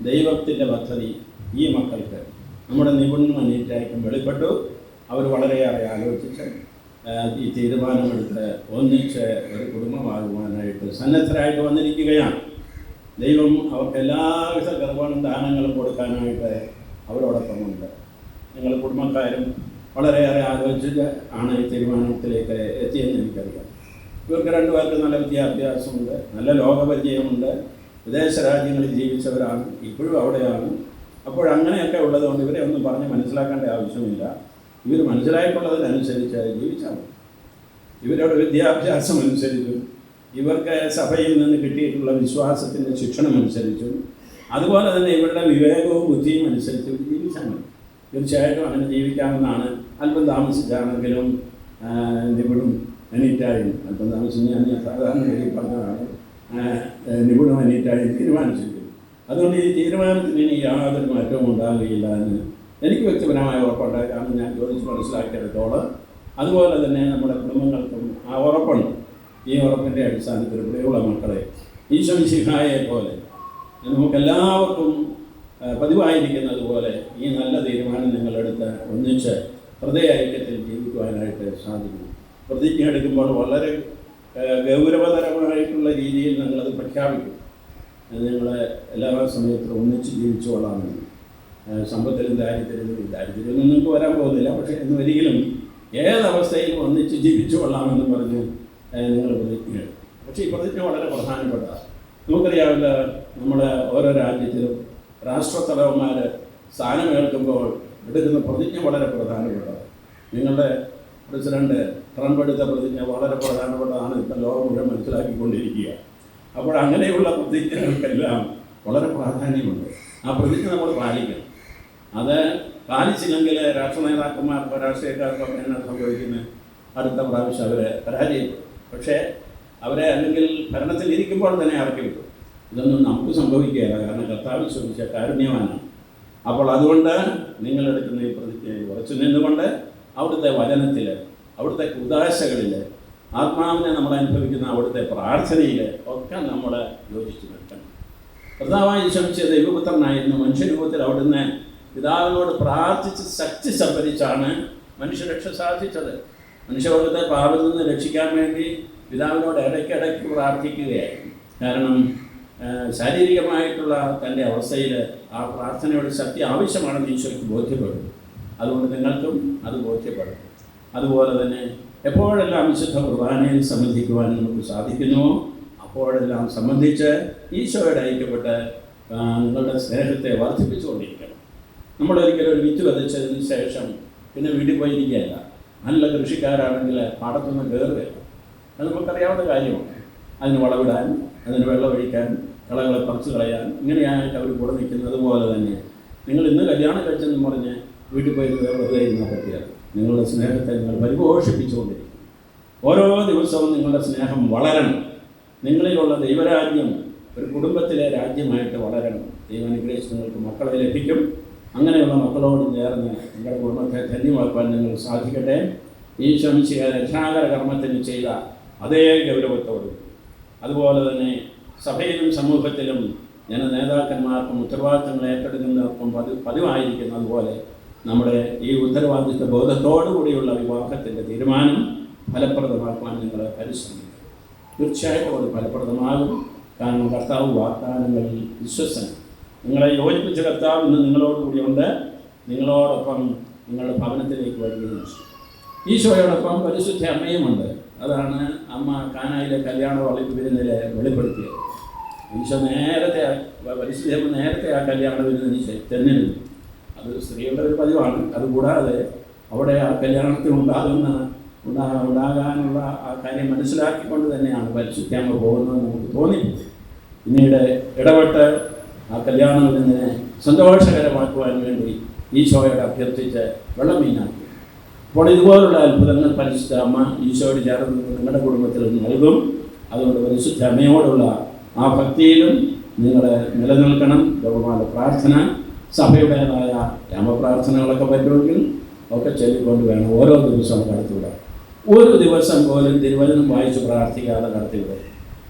Speaker 7: ദൈവത്തിൻ്റെ പദ്ധതി ഈ മക്കൾക്ക് നമ്മുടെ നിപുണ അനീറ്റായിട്ടും വെളിപ്പെട്ടു. അവർ വളരെയേറെ ആലോചിച്ച് ഈ തീരുമാനമെടുത്ത് ഒന്നിച്ച് ഒരു കുടുംബമാകുവാനായിട്ട് സന്നദ്ധരായിട്ട് വന്നിരിക്കുകയാണ്. ദൈവം അവർക്ക് എല്ലാവിധ ഗർഭവും ദാനങ്ങളും കൊടുക്കാനായിട്ട് അവരോടൊപ്പമുണ്ട്. ഞങ്ങൾ കുടുംബക്കാരും വളരെയേറെ ആലോചിച്ച് ആണ് ഈ തീരുമാനത്തിലേക്ക് എത്തിയെന്ന് എനിക്കറിയാം. ഇവർക്ക് രണ്ടുപേർക്ക് നല്ല വിദ്യാഭ്യാസമുണ്ട്, നല്ല ലോകപരിചയമുണ്ട്, വിദേശ രാജ്യങ്ങളിൽ ജീവിച്ചവരാണ്, ഇപ്പോഴും അവിടെയാണ്. അപ്പോഴങ്ങനെയൊക്കെ ഉള്ളതുകൊണ്ട് ഇവരെ ഒന്നും പറഞ്ഞ് മനസ്സിലാക്കേണ്ട ആവശ്യമില്ല. ഇവർ മനസ്സിലായിട്ടുള്ളതിനനുസരിച്ച് ജീവിച്ചാൽ മതി. ഇവരുടെ വിദ്യാഭ്യാസം അനുസരിച്ചും ഇവർക്ക് സഭയിൽ നിന്ന് കിട്ടിയിട്ടുള്ള വിശ്വാസത്തിൻ്റെ ശിക്ഷണമനുസരിച്ചും അതുപോലെ തന്നെ ഇവരുടെ വിവേകവും ബുദ്ധിയും അനുസരിച്ച് ഇവർ ജീവിച്ചാൽ മതി. തീർച്ചയായിട്ടും അങ്ങനെ ജീവിക്കാമെന്നാണ് അല്പം താമസിച്ചാണെങ്കിലും നിപുണും അനീറ്റായും അല്പം താമസിച്ച് ഞാൻ സാധാരണ രീതിയിൽ പറഞ്ഞതാണ് നിപുണും അനീറ്റായും തീരുമാനിച്ചിരിക്കുന്നത്. അതുകൊണ്ട് ഈ തീരുമാനത്തിന് ഇനി യാതൊരു മാറ്റവും ഉണ്ടാകുകയില്ല എന്ന് എനിക്ക് വ്യക്തിപരമായ ഉറപ്പുണ്ട്. കാരണം ഞാൻ ചോദിച്ച് മനസ്സിലാക്കിയെടുത്തോളം അതുപോലെ തന്നെ നമ്മുടെ കുടുംബങ്ങൾക്കും ആ ഉറപ്പുണ്ട്. ഈ ഉറപ്പിൻ്റെ അടിസ്ഥാനത്തിൽ ഇവിടെയുള്ള മക്കളെ ഈശോ മിശിഹായെ പോലെ നമുക്കെല്ലാവർക്കും പതിവായിരിക്കുന്നത് പോലെ ഈ നല്ല തീരുമാനം നിങ്ങളെടുത്ത് ഒന്നിച്ച് ഹൃദയ ഐക്യത്തിൽ ജീവിക്കുവാനായിട്ട് സാധിക്കും. പ്രതിജ്ഞ എടുക്കുമ്പോൾ വളരെ ഗൗരവതരമായിട്ടുള്ള രീതിയിൽ നിങ്ങളത് പ്രഖ്യാപിക്കും. നിങ്ങൾ എല്ലാ സമയത്തും ഒന്നിച്ച് ജീവിച്ചോളാമെന്ന്. സമ്പത്തിലും ദാരിദ്ര്യത്തിലും നിങ്ങൾക്ക് വരാൻ പോകുന്നില്ല, പക്ഷേ ഒരിക്കലും ഏതവസ്ഥയിലും ഒന്നിച്ച് ജീവിച്ചുകൊള്ളാമെന്ന് പറഞ്ഞ് നിങ്ങൾ പ്രതിജ്ഞ എടുക്കും. പക്ഷേ ഈ പ്രതിജ്ഞ വളരെ പ്രധാനപ്പെട്ടതാണ്. നമുക്കറിയാമല്ലോ, നമ്മുടെ ഓരോ രാജ്യത്തിലും രാഷ്ട്രത്തലവന്മാർ സ്ഥാനമേൽക്കുമ്പോൾ എടുക്കുന്ന പ്രതിജ്ഞ വളരെ പ്രധാനപ്പെട്ടതാണ്. നിങ്ങളുടെ പ്രസിഡന്റ് ട്രംപ് എടുത്ത പ്രതിജ്ഞ വളരെ പ്രധാനപ്പെട്ടതാണ്. ഇപ്പം ലോകം മുഴുവൻ മനസ്സിലാക്കിക്കൊണ്ടിരിക്കുക. അപ്പോൾ അങ്ങനെയുള്ള പ്രതിജ്ഞകൾക്കെല്ലാം വളരെ പ്രാധാന്യമുണ്ട്. ആ പ്രതിജ്ഞ നമ്മൾ പാലിക്കണം. അത് പാലിച്ചില്ലെങ്കിൽ രാഷ്ട്ര നേതാക്കന്മാർക്കോ രാഷ്ട്രീയക്കാർക്കോ എന്നാ സംഭവിക്കുന്നത്? അടുത്ത പ്രാവശ്യം അവരെ പരാജയപ്പെടും. പക്ഷേ അവരെ അല്ലെങ്കിൽ ഭരണത്തിൽ ഇരിക്കുമ്പോൾ തന്നെ ഇറക്കി വിട്ടു. ഇതൊന്നും നമുക്ക് സംഭവിക്കുകയില്ല. കാരണം കർത്താവ് ചോദിച്ച കാരുണ്യവാനാണ്. അപ്പോൾ അതുകൊണ്ട് നിങ്ങളെടുക്കുന്ന ഈ പ്രതിജ്ഞയിൽ ഉറച്ചു നിന്നുകൊണ്ട് അവിടുത്തെ വചനത്തിൽ, അവിടുത്തെ ഉദാശകളിൽ, ആത്മാവിനെ നമ്മൾ അനുഭവിക്കുന്ന അവിടുത്തെ പ്രാർത്ഥനയിൽ ഒക്കെ നമ്മൾ യോജിച്ച് നിൽക്കണം. കർത്താവായി ശ്രമിച്ച ദൈവപുത്രനായിരുന്നു. മനുഷ്യരൂപത്തിൽ അവിടുന്ന് പിതാവിനോട് പ്രാർത്ഥിച്ച് ശക്തി സംഭരിച്ചാണ് മനുഷ്യരക്ഷ സാധിച്ചത്. മനുഷ്യവർഗത്തെ പാപത്തിൽ നിന്ന് രക്ഷിക്കാൻ വേണ്ടി പിതാവിനോട് ഇടയ്ക്കിടയ്ക്ക് പ്രാർത്ഥിക്കുകയായിരുന്നു. കാരണം ശാരീരികമായിട്ടുള്ള തൻ്റെ അവസ്ഥയിൽ ആ പ്രാർത്ഥനയുടെ ശക്തി ആവശ്യമാണെന്ന് ഈശോയ്ക്ക് ബോധ്യപ്പെടും. അതുകൊണ്ട് നിങ്ങൾക്കും അത് ബോധ്യപ്പെടും. അതുപോലെ തന്നെ എപ്പോഴെല്ലാം വിശുദ്ധ കുർബാനയിൽ സംബന്ധിക്കുവാൻ നമുക്ക് സാധിക്കുന്നുവോ അപ്പോഴെല്ലാം സംബന്ധിച്ച് ഈശോയുടെ ഐക്യപ്പെട്ട് നിങ്ങളുടെ സ്നേഹത്തെ വർദ്ധിപ്പിച്ചുകൊണ്ടിരിക്കണം. നമ്മളൊരിക്കലും ഒരു വിത്ത് വിതച്ചതിന് ശേഷം പിന്നെ വീട്ടിൽ പോയിരിക്കുകയല്ല. നല്ല കൃഷിക്കാരാണെങ്കിൽ പാടത്തൊന്നും കയറുകയില്ല. അത് നമുക്കറിയാവുന്ന കാര്യമാണ്. അതിന് വളവിടാൻ, അതിന് വെള്ളമൊഴിക്കാൻ, കളകളെ പറിച്ചു കളയാൻ, ഇങ്ങനെയായിട്ട് അവർ കൂടെ നിൽക്കുന്നത് പോലെ തന്നെ നിങ്ങൾ ഇന്ന് കല്യാണം കഴിച്ചെന്ന് പറഞ്ഞ് വീട്ടിൽ പോയി വെറുതെ ഇരുന്നാൽ പറ്റിയാൽ നിങ്ങളുടെ സ്നേഹത്തെ നിങ്ങൾ പരിപോഷിപ്പിച്ചുകൊണ്ടിരിക്കും. ഓരോ ദിവസവും നിങ്ങളുടെ സ്നേഹം വളരണം. നിങ്ങളിലുള്ള ദൈവരാജ്യം ഒരു കുടുംബത്തിലെ രാജ്യമായിട്ട് വളരണം. ദൈവം അനുഗ്രഹിച്ച് നിങ്ങൾക്ക് മക്കളെ ലഭിക്കും. അങ്ങനെയുള്ള മക്കളോട് ചേർന്ന് നിങ്ങളുടെ കുടുംബത്തെ ധന്യമാക്കാൻ നിങ്ങൾ സാധിക്കട്ടെ. ഈശോ മിശിഹാ രക്ഷാകര കർമ്മത്തിന് ചെയ്ത അതേ ഗൗരവത്തോടും അതുപോലെ തന്നെ സഭയിലും സമൂഹത്തിലും നേതാക്കന്മാർക്കും ഉത്തരവാദിത്തങ്ങൾ ഏറ്റെടുക്കുന്നവർക്കും പതിവായിരിക്കുന്നത് പോലെ നമ്മുടെ ഈ ഉത്തരവാദിത്വ ബോധത്തോടു കൂടിയുള്ള വിവാഹത്തിൻ്റെ തീരുമാനം ഫലപ്രദമാക്കാൻ നിങ്ങൾ പരിശ്രമിക്കും. തീർച്ചയായിട്ടും അത് ഫലപ്രദമാകും. കാരണം കർത്താവ് വാഗ്ദാനങ്ങളിൽ വിശ്വസനം. നിങ്ങളെ യോജിപ്പിച്ച കർത്താവ് ഇന്ന് നിങ്ങളോടുകൂടിയുണ്ട്. നിങ്ങളോടൊപ്പം നിങ്ങളുടെ ഭവനത്തിലേക്ക് വരികയും ഈശോയോടൊപ്പം പരിശുദ്ധ അമ്മയുമുണ്ട്. അതാണ് അമ്മ കാനായിലെ കല്യാണ വിരുന്നിൽ വെളിപ്പെടുത്തിയത്. ഈശോ നേരത്തെ പരിശുദ്ധ നേരത്തെ ആ കല്യാണ വിരുന്നിന് തെരഞ്ഞെടുത്തു. അത് സ്ത്രീകളുടെ ഒരു പതിവാണ്. അതുകൂടാതെ അവിടെ ആ കല്യാണത്തിൽ ഉണ്ടാകാനുള്ള ആ കാര്യം മനസ്സിലാക്കിക്കൊണ്ട് തന്നെയാണ് പരിശുദ്ധാമ്മ പോകുന്നതെന്ന് നമുക്ക് തോന്നിപ്പോയി. പിന്നീട് ഇടപെട്ട് ആ കല്യാണ വിരുന്നിനെ സന്തോഷകരമാക്കുവാൻ വേണ്ടി ഈശോയോട് അഭ്യർത്ഥിച്ച് വെള്ളം വീഞ്ഞാക്കി. അപ്പോൾ ഇതുപോലുള്ള അത്ഭുതങ്ങൾ പരിശുദ്ധ അമ്മ ഈശോയോട് ചേർന്ന് നിങ്ങളുടെ കുടുംബത്തിൽ നൽകും. അതുകൊണ്ട് പരിശുദ്ധ അമ്മയോടുള്ള ആ ഭക്തിയിലും നിങ്ങൾ നിലനിൽക്കണം. ബഹുമാന പ്രാർത്ഥന, സഭയുടേതായ യാമപ്രാർത്ഥനകളൊക്കെ പറ്റുമെങ്കിൽ ഒക്കെ ചൊല്ലിക്കൊണ്ട് വേണം ഓരോ ദിവസവും കടത്തിവിടാൻ. ഒരു ദിവസം പോലും തിരുവചനം വായിച്ച് പ്രാർത്ഥിക്കാതെ കടത്തിവിടുക.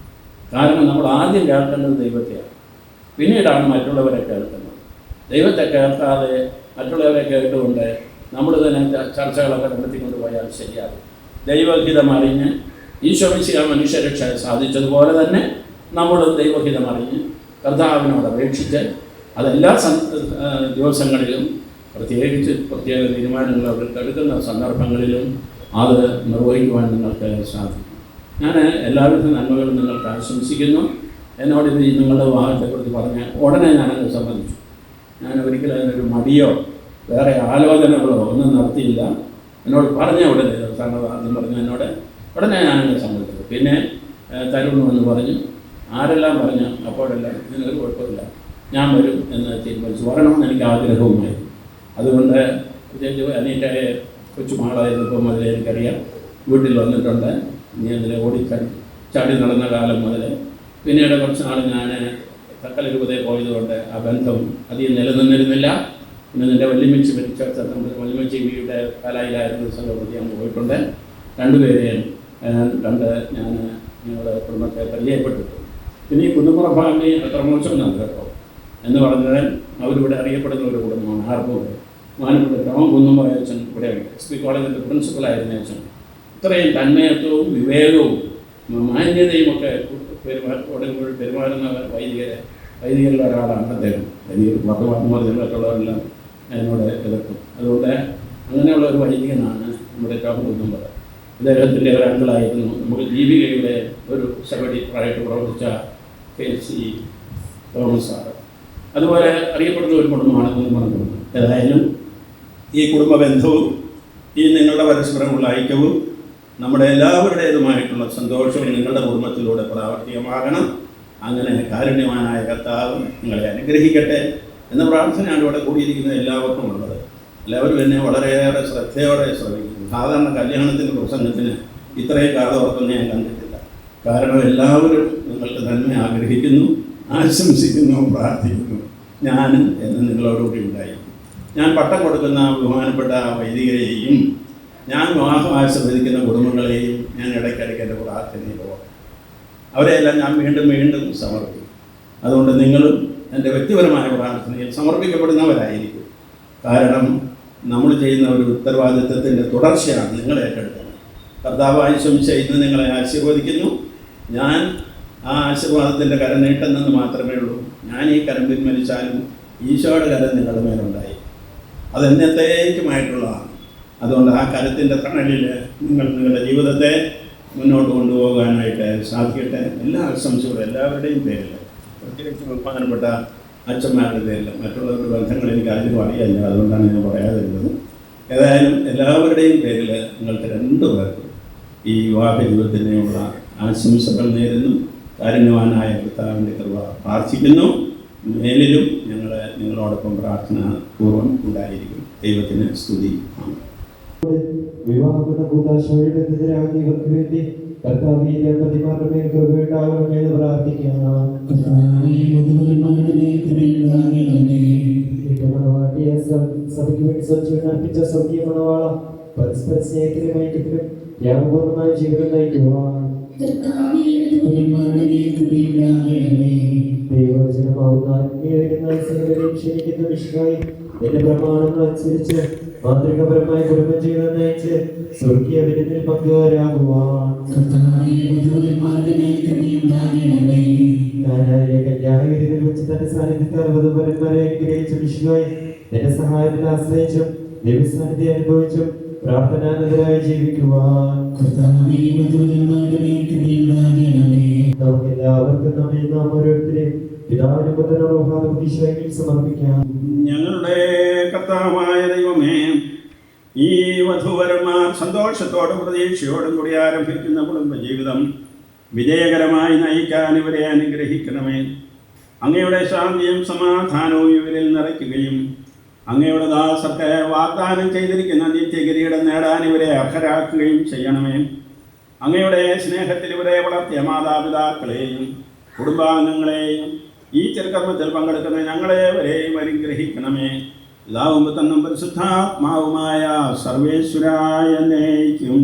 Speaker 7: കാരണം നമ്മൾ ആദ്യം കേൾക്കേണ്ടത് ദൈവത്തെയാണ്, പിന്നീടാണ് മറ്റുള്ളവരെ കേൾക്കുന്നത്. ദൈവത്തെ കേൾക്കാതെ മറ്റുള്ളവരെ കേട്ടുകൊണ്ട് നമ്മൾ തന്നെ ചർച്ചകളൊക്കെ നടത്തിക്കൊണ്ട് പോയാൽ ശരിയാകും. ദൈവഹിതം അറിഞ്ഞ് ഈശോ മിശിഹാ മനുഷ്യരക്ഷ സാധിച്ചതുപോലെ തന്നെ നമ്മളും ദൈവഹിതം അറിഞ്ഞ് കർത്താവിനോട് അപേക്ഷിച്ച് അതെല്ലാ ദിവസങ്ങളിലും പ്രത്യേകിച്ച് പ്രത്യേക തീരുമാനങ്ങൾ അവർക്ക് എടുക്കുന്ന സന്ദർഭങ്ങളിലും അത് നിർവഹിക്കുവാൻ നിങ്ങൾക്ക് സാധിക്കും. ഞാൻ എല്ലാവിധ നന്മകളും നിങ്ങൾക്ക് ആശംസിക്കുന്നു. എന്നോട് ഇത് നിങ്ങളുടെ വിവാഹത്തെക്കുറിച്ച് പറഞ്ഞ് ഉടനെ ഞാനത് സംബന്ധിച്ചു. ഞാൻ ഒരിക്കലും അതിനൊരു മടിയോ വേറെ ആലോചനകളോ ഒന്നും നടത്തിയില്ല. എന്നോട് പറഞ്ഞ ഉടനെ ആദ്യം പറഞ്ഞു എന്നോട് ഉടനെ ഞാനത് സംബന്ധിച്ചു. പിന്നെ തരുന്നു എന്ന് പറഞ്ഞു. ആരെല്ലാം പറഞ്ഞു അപ്പോഴെല്ലാം ഇതിനൊരു കുഴപ്പമില്ല, ഞാൻ വരും എന്ന് തീരുമാനിച്ചു. വരണമെന്ന് എനിക്ക് ആഗ്രഹവുമായിരുന്നു. അതുകൊണ്ട് അനീറ്റായ കൊച്ചുമാളായിരുന്നപ്പോൾ മുതലേ എനിക്കറിയാം. വീട്ടിൽ വന്നിട്ടുണ്ട്. ഇനി അതിൽ ചാടി നടന്ന കാലം മുതൽ. പിന്നീട് കുറച്ച് നാൾ ഞാൻ തക്കല രൂപതയിൽ പോയതുകൊണ്ട് ആ ബന്ധം അധികം നിലനിന്നിരുന്നില്ല. പിന്നെ എൻ്റെ വല്യമ്മച്ചി മരിച്ച നമ്മുടെ വല്യമ്മച്ചി വീയുടെ കലായിലായിരുന്ന സംഘപ്രതി ഞാൻ പോയിട്ടുണ്ട്. രണ്ടുപേരെയും ഞങ്ങളുടെ കുടുംബത്തെ പരിചയപ്പെട്ടിട്ടുണ്ട്. പിന്നെ ഈ കുന്നുമുറ ഫാമിലി അത്ര മോശമൊന്നും കേട്ടോ എന്ന് പറഞ്ഞാൽ അവരിവിടെ അറിയപ്പെടുന്ന ഒരു കുടുംബമാണ്. ആർപ്പൂർ മാനപ്പെട്ട ടോം കുന്നുമുറ അച്ഛൻ ഇവിടെ SP കോളേജിൻ്റെ പ്രിൻസിപ്പലായിരുന്ന അച്ഛൻ ഇത്രയും തന്മയത്വവും വിവേകവും മാന്യതയും ഒക്കെ പെരുമാറുന്ന വൈദികരിൽ ഒരാളാണ് അദ്ദേഹം. വലിയൊരു വർത്തമാനം മറ്റുള്ളവരെല്ലാം എന്നോട് എതിർക്കും. അതുകൊണ്ട് അങ്ങനെയുള്ള ഒരു വൈദികനാണ് നമ്മുടെ ടോം കുന്നുമുറ. അദ്ദേഹത്തിൻ്റെ ഒരു അങ്കിളായിരുന്നു നമുക്ക് ദീപികയുടെ ഒരു സെക്രട്ടറിയായിട്ട് പ്രവർത്തിച്ച KC തോമസ് സാറ്. അതുപോലെ അറിയപ്പെടുന്ന ഒരു കുടുംബമാണ് കുന്നുമുറ കുടുംബം. ഏതായാലും ഈ കുടുംബ ബന്ധവും ഈ നിങ്ങളുടെ പരസ്പരമുള്ള ഐക്യവും നമ്മുടെ എല്ലാവരുടേതുമായിട്ടുള്ള സന്തോഷവും നിങ്ങളുടെ കുടുംബത്തിലൂടെ പ്രാവർത്തികമാകണം. അങ്ങനെ കാരുണ്യവാനായ കർത്താവ് നിങ്ങളെ അനുഗ്രഹിക്കട്ടെ എന്ന പ്രാർത്ഥനയാണ് ഇവിടെ കൂടിയിരിക്കുന്ന എല്ലാവർക്കും ഉള്ളത്. എല്ലാവരും എന്നെ വളരെയേറെ ശ്രദ്ധയോടെ ശ്രമിക്കുന്നു. സാധാരണ കല്യാണത്തിൻ്റെ പ്രസംഗത്തിന് ഇത്രയും കാലവർക്കൊന്നും ഞാൻ കണ്ടിട്ടില്ല. കാരണം എല്ലാവരും നിങ്ങൾക്ക് നന്മ ആഗ്രഹിക്കുന്നു, ആശംസിക്കുന്നു, പ്രാർത്ഥിക്കുന്നു. ഞാനും എന്ന് നിങ്ങളോടുകൂടി ഉണ്ടായിരുന്നു. ഞാൻ പട്ടം കൊടുക്കുന്ന ബഹുമാനപ്പെട്ട വൈദികരെയും ഞാൻ വിവാഹം ആശീർവദിക്കുന്ന കുടുംബങ്ങളെയും ഞാൻ ഇടയ്ക്കിടയ്ക്ക് എൻ്റെ പ്രാർത്ഥനയിൽ ഓർക്കും. അവരെയെല്ലാം ഞാൻ വീണ്ടും വീണ്ടും സമർപ്പിക്കും. അതുകൊണ്ട് നിങ്ങളും എൻ്റെ വ്യക്തിപരമായ പ്രാർത്ഥനയിൽ സമർപ്പിക്കപ്പെടുന്നവരായിരിക്കും. കാരണം നമ്മൾ ചെയ്യുന്ന ഒരു ഉത്തരവാദിത്വത്തിൻ്റെ തുടർച്ചയാണ് നിങ്ങൾ ഏറ്റെടുക്കുന്നത്. കർത്താവായ ഈശോ ഇന്ന് നിങ്ങളെ ആശീർവദിക്കുന്നു. ഞാൻ ആ ആശീർവാദത്തിൻ്റെ കരം നീട്ടുന്നെന്ന് മാത്രമേ ഉള്ളൂ. ഞാൻ ഈ കരം പിൻവലിച്ചാലും ഈശോയുടെ കരം നിങ്ങളുടെ മേലുണ്ടായി. അതെന്നത്തേക്കുമായിട്ടുള്ളതാണ്. അതുകൊണ്ട് ആ കരത്തിൻ്റെ തണലിൽ നിങ്ങൾ നിങ്ങളുടെ ജീവിതത്തെ മുന്നോട്ട് കൊണ്ടുപോകാനായിട്ട് സാധിക്കട്ടെ. എല്ലാ ആശംസകളും എല്ലാവരുടെയും പേരിൽ, പ്രത്യേകിച്ച് ബഹുമാനപ്പെട്ട അച്ഛന്മാരുടെ പേരിൽ. മറ്റുള്ളവരുടെ ബന്ധങ്ങൾ എനിക്ക് അധികം അറിയില്ല, അതുകൊണ്ടാണ് ഞാൻ പറയാതിരുന്നത്. ഏതായാലും എല്ലാവരുടെയും പേരിൽ നിങ്ങൾക്ക് രണ്ടുപേർക്കും ഈ വിവാഹ ജീവിതത്തിനുള്ള ആശംസകൾ നേരുന്നു. കാരുണ്യവാനായ കർത്താവിൻ്റെ കൃപ പ്രാർത്ഥിക്കുന്നു. മേലിലും നിങ്ങളോടൊപ്പം പ്രാർത്ഥന പൂർവ്വം ഉണ്ടായിരിക്കും. ദൈവത്തിന് സ്തുതി.
Speaker 8: വിവാഹമെന്ന കൂതാശോഴെതിരാകുന്നവർക്ക് വേണ്ടി കർത്താവേ ദമ്പതിമാരുടെ മേൽ കൃപയുണ്ടാകണമെന്ന് പ്രാർത്ഥിക്കാം. സഭയ്ക്ക് വേണ്ടി സ്വച്ഛം അർപ്പിച്ച സ്വർഗീയ മണവാള പരസ്പര സ്നേഹത്തിലും ഐക്യത്തിലും ത്യാഗപൂർണമായ ജീവിതം നയിക്കുവാൻ ദൈവവചനമാവുന്ന ആത്മീയവരെയും ക്ഷണിക്കുന്ന വിഷയമായി എന്റെ പ്രമാണങ്ങൾ അനുസരിച്ച് മാതൃകപരമായ കുടുംബ ജീവിതം നയിച്ച് സ്വർഗീയ വിരുന്നിൽ പങ്കുകാരാകുവാൻ കല്യാണഗിരിയിൽ വെച്ച് തന്റെ സാന്നിധ്യത്തെ 60 പരന്മാരെ അനുഗ്രഹിച്ച വിഷയമായി എന്റെ സഹായത്തിൽ ആശ്രയിച്ചും ദൈവസാന്നിധ്യം അനുഭവിച്ചും പ്രാർത്ഥനാനിതരായി ജീവിക്കുവാൻ നമുക്കെല്ലാവർക്കും നമ്മെ നാം ഓരോരുത്തരെയും പിതാവിനും പുത്രനും റൂഹാനും ഈശോയ്ക്കും സമർപ്പിക്കാം.
Speaker 7: ഞങ്ങളുടെ കർത്താവായ ദൈവമേ, ഈ വധൂവരന്മാർ സന്തോഷത്തോടും പ്രതീക്ഷയോടും കൂടി ആരംഭിക്കുന്ന കുടുംബജീവിതം വിജയകരമായി നയിക്കാൻ ഇവരെ അനുഗ്രഹിക്കണമേ. അങ്ങയുടെ ശാന്തിയും സമാധാനവും ഇവരിൽ നിറയ്ക്കുകയും അങ്ങയുടെ ദാസർക്ക് വാഗ്ദാനം ചെയ്തിരിക്കുന്ന നിത്യകിരീടം നേടാൻ ഇവരെ അർഹരാക്കുകയും ചെയ്യണമേ. അങ്ങയുടെ സ്നേഹത്തിൽ ഇവരെ വളർത്തിയ മാതാപിതാക്കളെയും കുടുംബാംഗങ്ങളെയും ഈ ചെറുകർമ്മത്തിൽ പങ്കെടുക്കുന്ന ഞങ്ങളെവരെയും അനുഗ്രഹിക്കണമേ. പിതാവും പുത്രനും പരിശുദ്ധാത്മാവുമായ സർവേശ്വരായ എന്നേക്കും.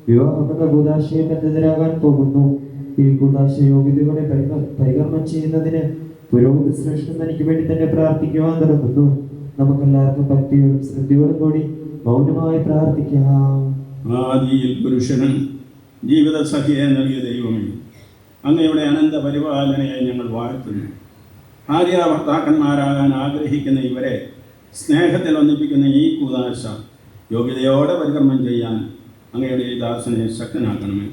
Speaker 8: വിവാഹമെന്ന കൂതാശയെതിരാകാൻ പോകുന്നു. ഈ കൂതാശ യോഗ്യതകളെ പരികർമ്മം ചെയ്യുന്നതിന് പുരോഹിത ശ്രേഷ്ഠൻ തനിക്ക് വേണ്ടി തന്നെ പ്രാർത്ഥിക്കുവാൻ തുടങ്ങുന്നു. നമുക്കെല്ലാവർക്കും ഭക്തിയോടും ശ്രദ്ധയോടും കൂടി മൗനമായി പ്രാർത്ഥിക്കാം.
Speaker 7: ആദിയിൽ പുരുഷനും ജീവിത സഖിയെ നൽകിയ ദൈവമേ, അങ്ങയുടെ അനന്ത പരിപാലനയെ ഞങ്ങൾ വാഴ്ത്തുന്നു. ഭാര്യാഭർത്താക്കന്മാരാകാൻ ആഗ്രഹിക്കുന്ന ഇവരെ സ്നേഹത്തിൽ ഒന്നിപ്പിക്കുന്ന ഈ കൂതാശ യോഗ്യതയോടെ പരികർമ്മം ചെയ്യാൻ അങ്ങയുടെ ഈ ദാസനെ ശക്തനാക്കണമേ.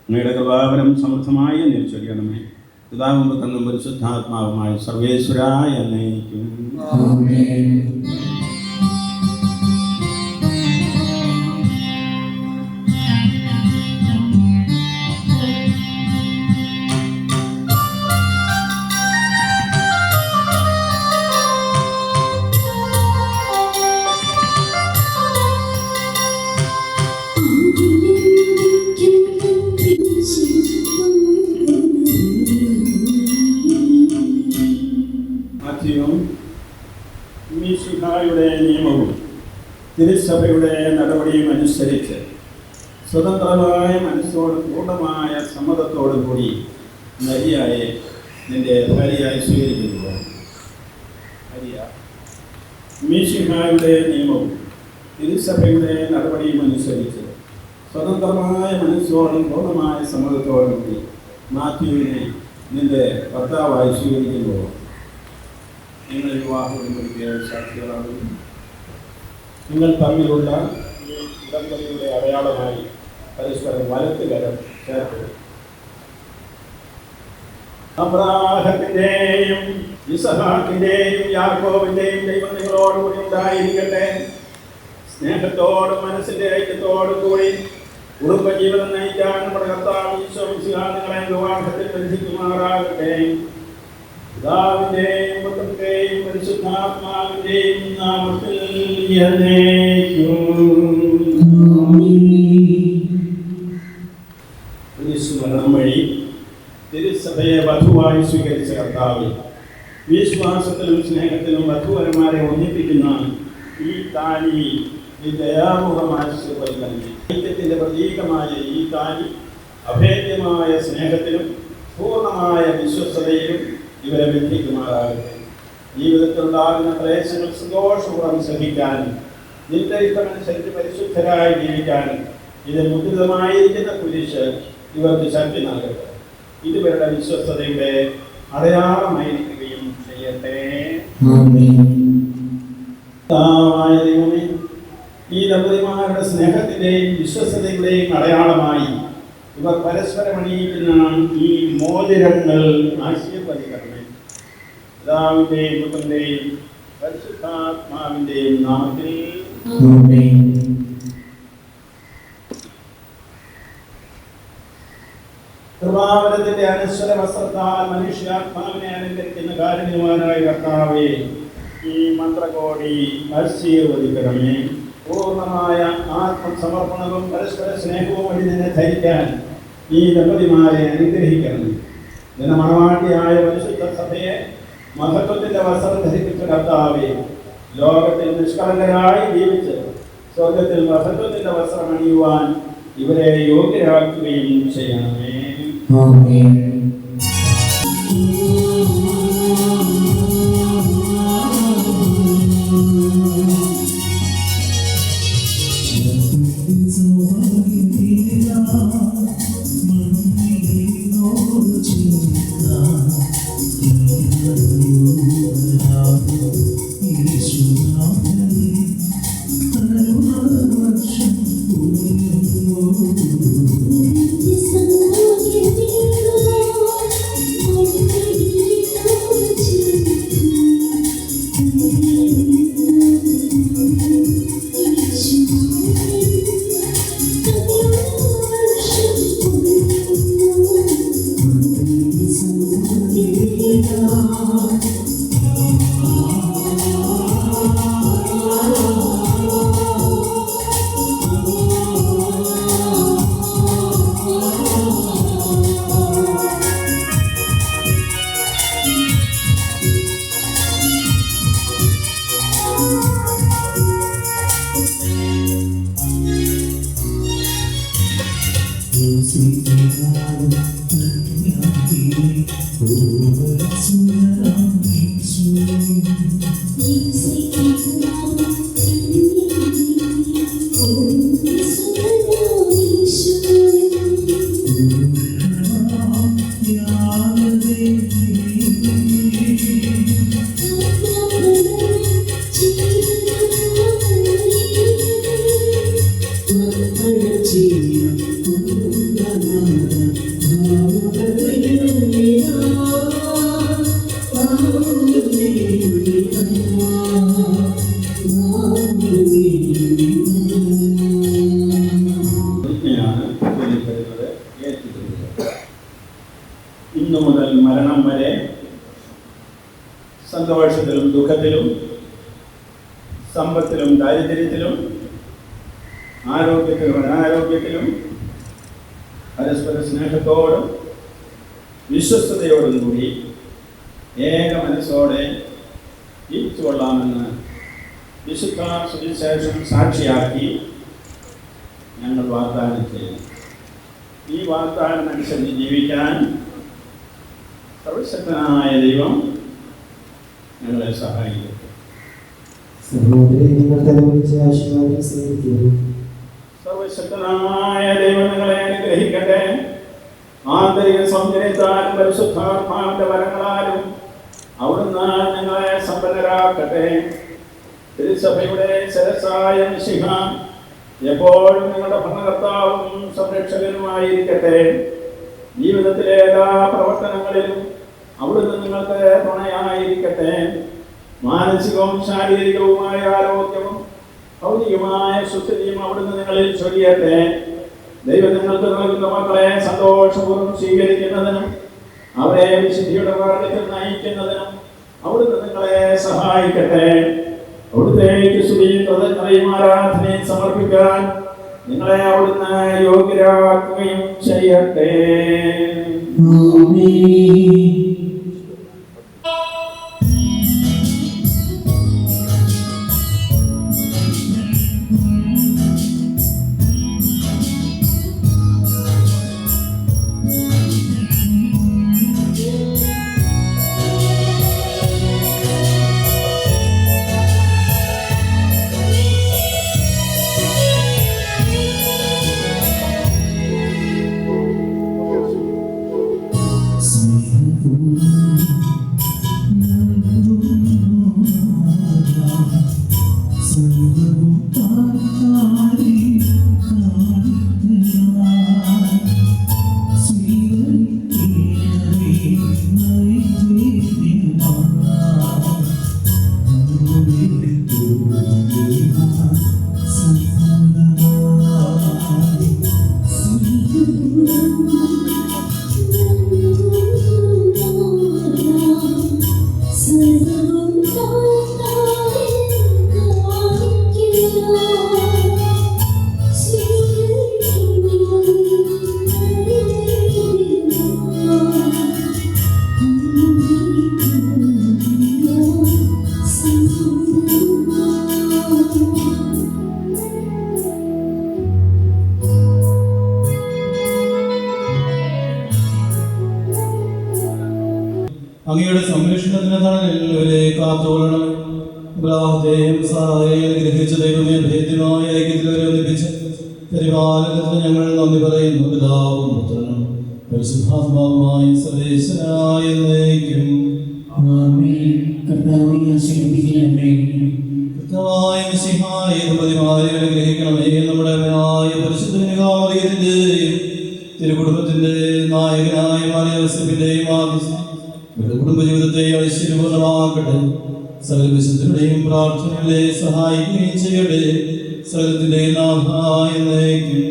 Speaker 7: അങ്ങയുടെ കൃപാവരം സമൃദ്ധമായി നിശ്ചയിക്കണമേ. പിതാവും പുത്രനും പരിശുദ്ധാത്മാവുമായ സർവേശ്വരായ എന്നേക്കും. മിശിഹായുടെ നിയമവും തിരുസഭയുടെ നടപടിയും അനുസരിച്ച് സ്വതന്ത്രമായ മനസ്സോട് പൂർണ്ണമായ സമ്മതത്തോടു കൂടി മരിയായെ നിന്റെ ഭാര്യയായി സ്വീകരിക്കുന്നു. മിശിഹായുടെ നിയമവും തിരുസഭയുടെ നടപടിയും അനുസരിച്ച് സ്വതന്ത്രമായ മനസ്സോടും പൂർണ്ണമായ സമ്മതത്തോടും കൂടി മാത്യുവിനെ നിന്റെ ഭർത്താവായി സ്വീകരിക്കുന്നു. നിങ്ങൾ വിവാഹത്തിന് സാക്ഷികളാകുന്നു. നിങ്ങൾ തമ്മിലുള്ള ഈ ഉടമ്പടിയുടെ അടയാളമായി പരസ്പരം വലത്ത് കരം ചേർത്ത് അബ്രാഹത്തിന്റെയും ഇസഹാക്കിന്റെയും യാക്കോബിന്റെയും ദൈവം നിങ്ങളോടുകൂടി ഉണ്ടായിരിക്കട്ടെ. സ്നേഹത്തോടും മനസ്സിന്റെ ഐക്യത്തോടും കൂടി കുടുംബജീവിതം നയിക്കാൻ നമ്മുടെ കർത്താവ് ഈശോ മിശിഹാ നിങ്ങളെ വിവാഹത്തിൽ ബന്ധിക്കുമാറാകട്ടെ. പിതാവിന്റെയും പുത്രന്റെയും പരിശുദ്ധാത്മാവിന്റെയും നാമത്തിൽ സ്മരണം വഴി തിരുസഭയെ വധുവായി സ്വീകരിച്ച കർത്താവ് വിശ്വാസത്തിലും സ്നേഹത്തിലും വധുവരന്മാരെ ഒന്നിപ്പിക്കുന്ന ഈ താലി ഈ ദയാപൂർവമായ ഐക്യത്തിന്റെ പ്രതീകമായ ഈ താലി അഭേദ്യമായ സ്നേഹത്തിലും പൂർണ്ണമായ വിശ്വസ്തതയിലും ഇവരെ ബന്ധിക്കുമാറാകട്ടെ. ജീവിതത്തിലുണ്ടാകുന്ന ക്ലേശങ്ങൾ സന്തോഷപൂർവ്വം സഹിക്കാനും നിന്റെ ഇഷ്ടമനുസരിച്ച് പരിശുദ്ധരായി ജീവിക്കാനും ഇതിൽ മുദ്രിതമായിരിക്കുന്ന കുരിശ് ഇവർക്ക് ശക്തി നൽകട്ടെ. ഇതുവരുടെ വിശ്വസ്തതയുടെ അടയാളമായിരിക്കുകയും ചെയ്യട്ടെ. ദൈവമേ, ഈ ദമ്പതിമാരുടെ സ്നേഹത്തിന്റെയും വിശ്വസ്തതയുടെയും അടയാളമായി ഇവർ പരസ്പരം അണിയിക്കുന്ന ഈ മോതിരങ്ങൾ ആശീർവദിക്കണമേ. പിതാവിന്റെയും പുത്രന്റെയും പരിശുദ്ധാത്മാവിന്റെയും നാമത്തിൽ കൃപാവരത്തിന്റെ അനശ്വര വസ്ത്രത്താൽ മനുഷ്യാത്മാവിനെ അലങ്കരിക്കുന്ന കാരുണ്യവാനായ കർത്താവേ, ഈ മന്ത്രകോടി ആശീർവദിക്കണമേ. പൂർണ്ണമായ ആത്മസമർപ്പണവും പരസ്പര സ്നേഹവും വഴി നിന്നെ ധരിക്കാൻ ഈ ദമ്പതിമാരെ അനുഗ്രഹിക്കണം. ജനമണവാട്ടിയായ പരിശുദ്ധ സഭയെ മഹത്വത്തിന്റെ വസ്ത്രം ധരിപ്പിച്ച കർത്താവേ, ലോകത്തിൽ നിഷ്കളങ്കരായി ജീവിച്ച് സ്വർഗത്തിൽ മഹത്വത്തിന്റെ വസ്ത്രം അണിയുവാൻ ഇവരെ യോഗ്യരാക്കുകയും ചെയ്യണമേ. ഇന്നു മുതൽ മരണം വരെ സന്തോഷത്തിലും ദുഃഖത്തിലും സമ്പത്തിലും ദാരിദ്ര്യത്തിലും ആരോഗ്യത്തിലും അനാരോഗ്യത്തിലും പരസ്പര സ്നേഹത്തോടും വിശ്വസ്തയോടും കൂടി ഏക മനസ്സോടെ ജീവിച്ചുകൊള്ളാമെന്ന് വിശുദ്ധ സുവിശേഷം സാക്ഷിയാക്കി ഞങ്ങൾ വാഗ്ദാനം ചെയ്യുന്നു. ഈ വാഗ്ദാനം അനുസരിച്ച് ജീവിക്കാൻ സർവശക്തനായ ദൈവം ഞങ്ങളെ സഹായിക്കട്ടെ. സർവശക്തനായ ദൈവം നിങ്ങളെ അനുഗ്രഹിക്കട്ടെ. ആന്തരിക സൗന്ദര്യത്താലും പരിശുദ്ധാത്മാവിന്റെ വരങ്ങളാലും അവിടുന്ന് നിങ്ങളെ സമ്പന്നരാക്കട്ടെ. തിരുസഭയുടെ ശിരസ്സായ മിശിഹ എപ്പോഴും നിങ്ങളുടെ ഭരണകർത്താവും സംരക്ഷകനുമായിരിക്കട്ടെ. ജീവിതത്തിലെ എല്ലാ പ്രവർത്തനങ്ങളിലും അവിടുന്ന് നിങ്ങൾക്ക് തുണയായിരിക്കട്ടെ. മാനസികവും ശാരീരികവുമായ ആരോഗ്യവും ഭൗതികമായ സുസ്ഥിതിയും അവിടുന്ന് നിങ്ങളിൽ ചൊരിയട്ടെ. ദൈവം നിങ്ങൾക്ക് നൽകുന്ന മക്കളെ സന്തോഷപൂർവ്വം സ്വീകരിക്കുന്നതിനും അവരെ വിശുദ്ധിയുടെ മാർഗ്ഗത്തിൽ നയിക്കുന്നതിനും അവിടുന്ന് നിങ്ങളെ സഹായിക്കട്ടെ. അവിടുത്തേക്ക് സ്തുതിയും കൃതജ്ഞതയും ആരാധനയും സമർപ്പിക്കാൻ നിങ്ങളെ അവിടുന്ന് യോഗ്യരാക്കുകയും ചെയ്യട്ടെ.
Speaker 5: See
Speaker 11: അങ്ങയുടെ സംരക്ഷണത്തിന് തണലിൽ കാത്തുകൊള്ളണം. അബ്രാഹത്തെയും സാറയെയും ഗ്രഹിച്ച ദൈവമേ, ഭേദ്യമായ ഐക്യത്തിൽ വരെ ഒന്നിപ്പിച്ച് പരിപാലനത്തിന് ഞങ്ങൾ നന്ദി പറയുന്നു. പിതാവും പുത്രനും പരിശുദ്ധാത്മാവുമായി സർവേശ്വരായ എന്നേക്കും. കർത്താവായ മിശിഹായ പ്രതിമാരെ അനുഗ്രഹിക്കണമേ. നമ്മുടെ അമ്മയായ പരിശുദ്ധ കന്യകാമറിയത്തിന്റെയും തിരുകുടുംബത്തിന്റെ നായകനായ മാറിയ യോസേഫിന്റെയും ആദിസ്യം കുടുംബജീവിതത്തെ ഐശ്വര്യപൂർണ്ണമാക്കട്ടെ. സകല വിശുദ്ധരുടെയും പ്രാർത്ഥനകളെ സഹായിക്കുകയും ചെയ്യട്ടെ. സകലത്തിന്റെ നാഥായ എന്നേക്കും.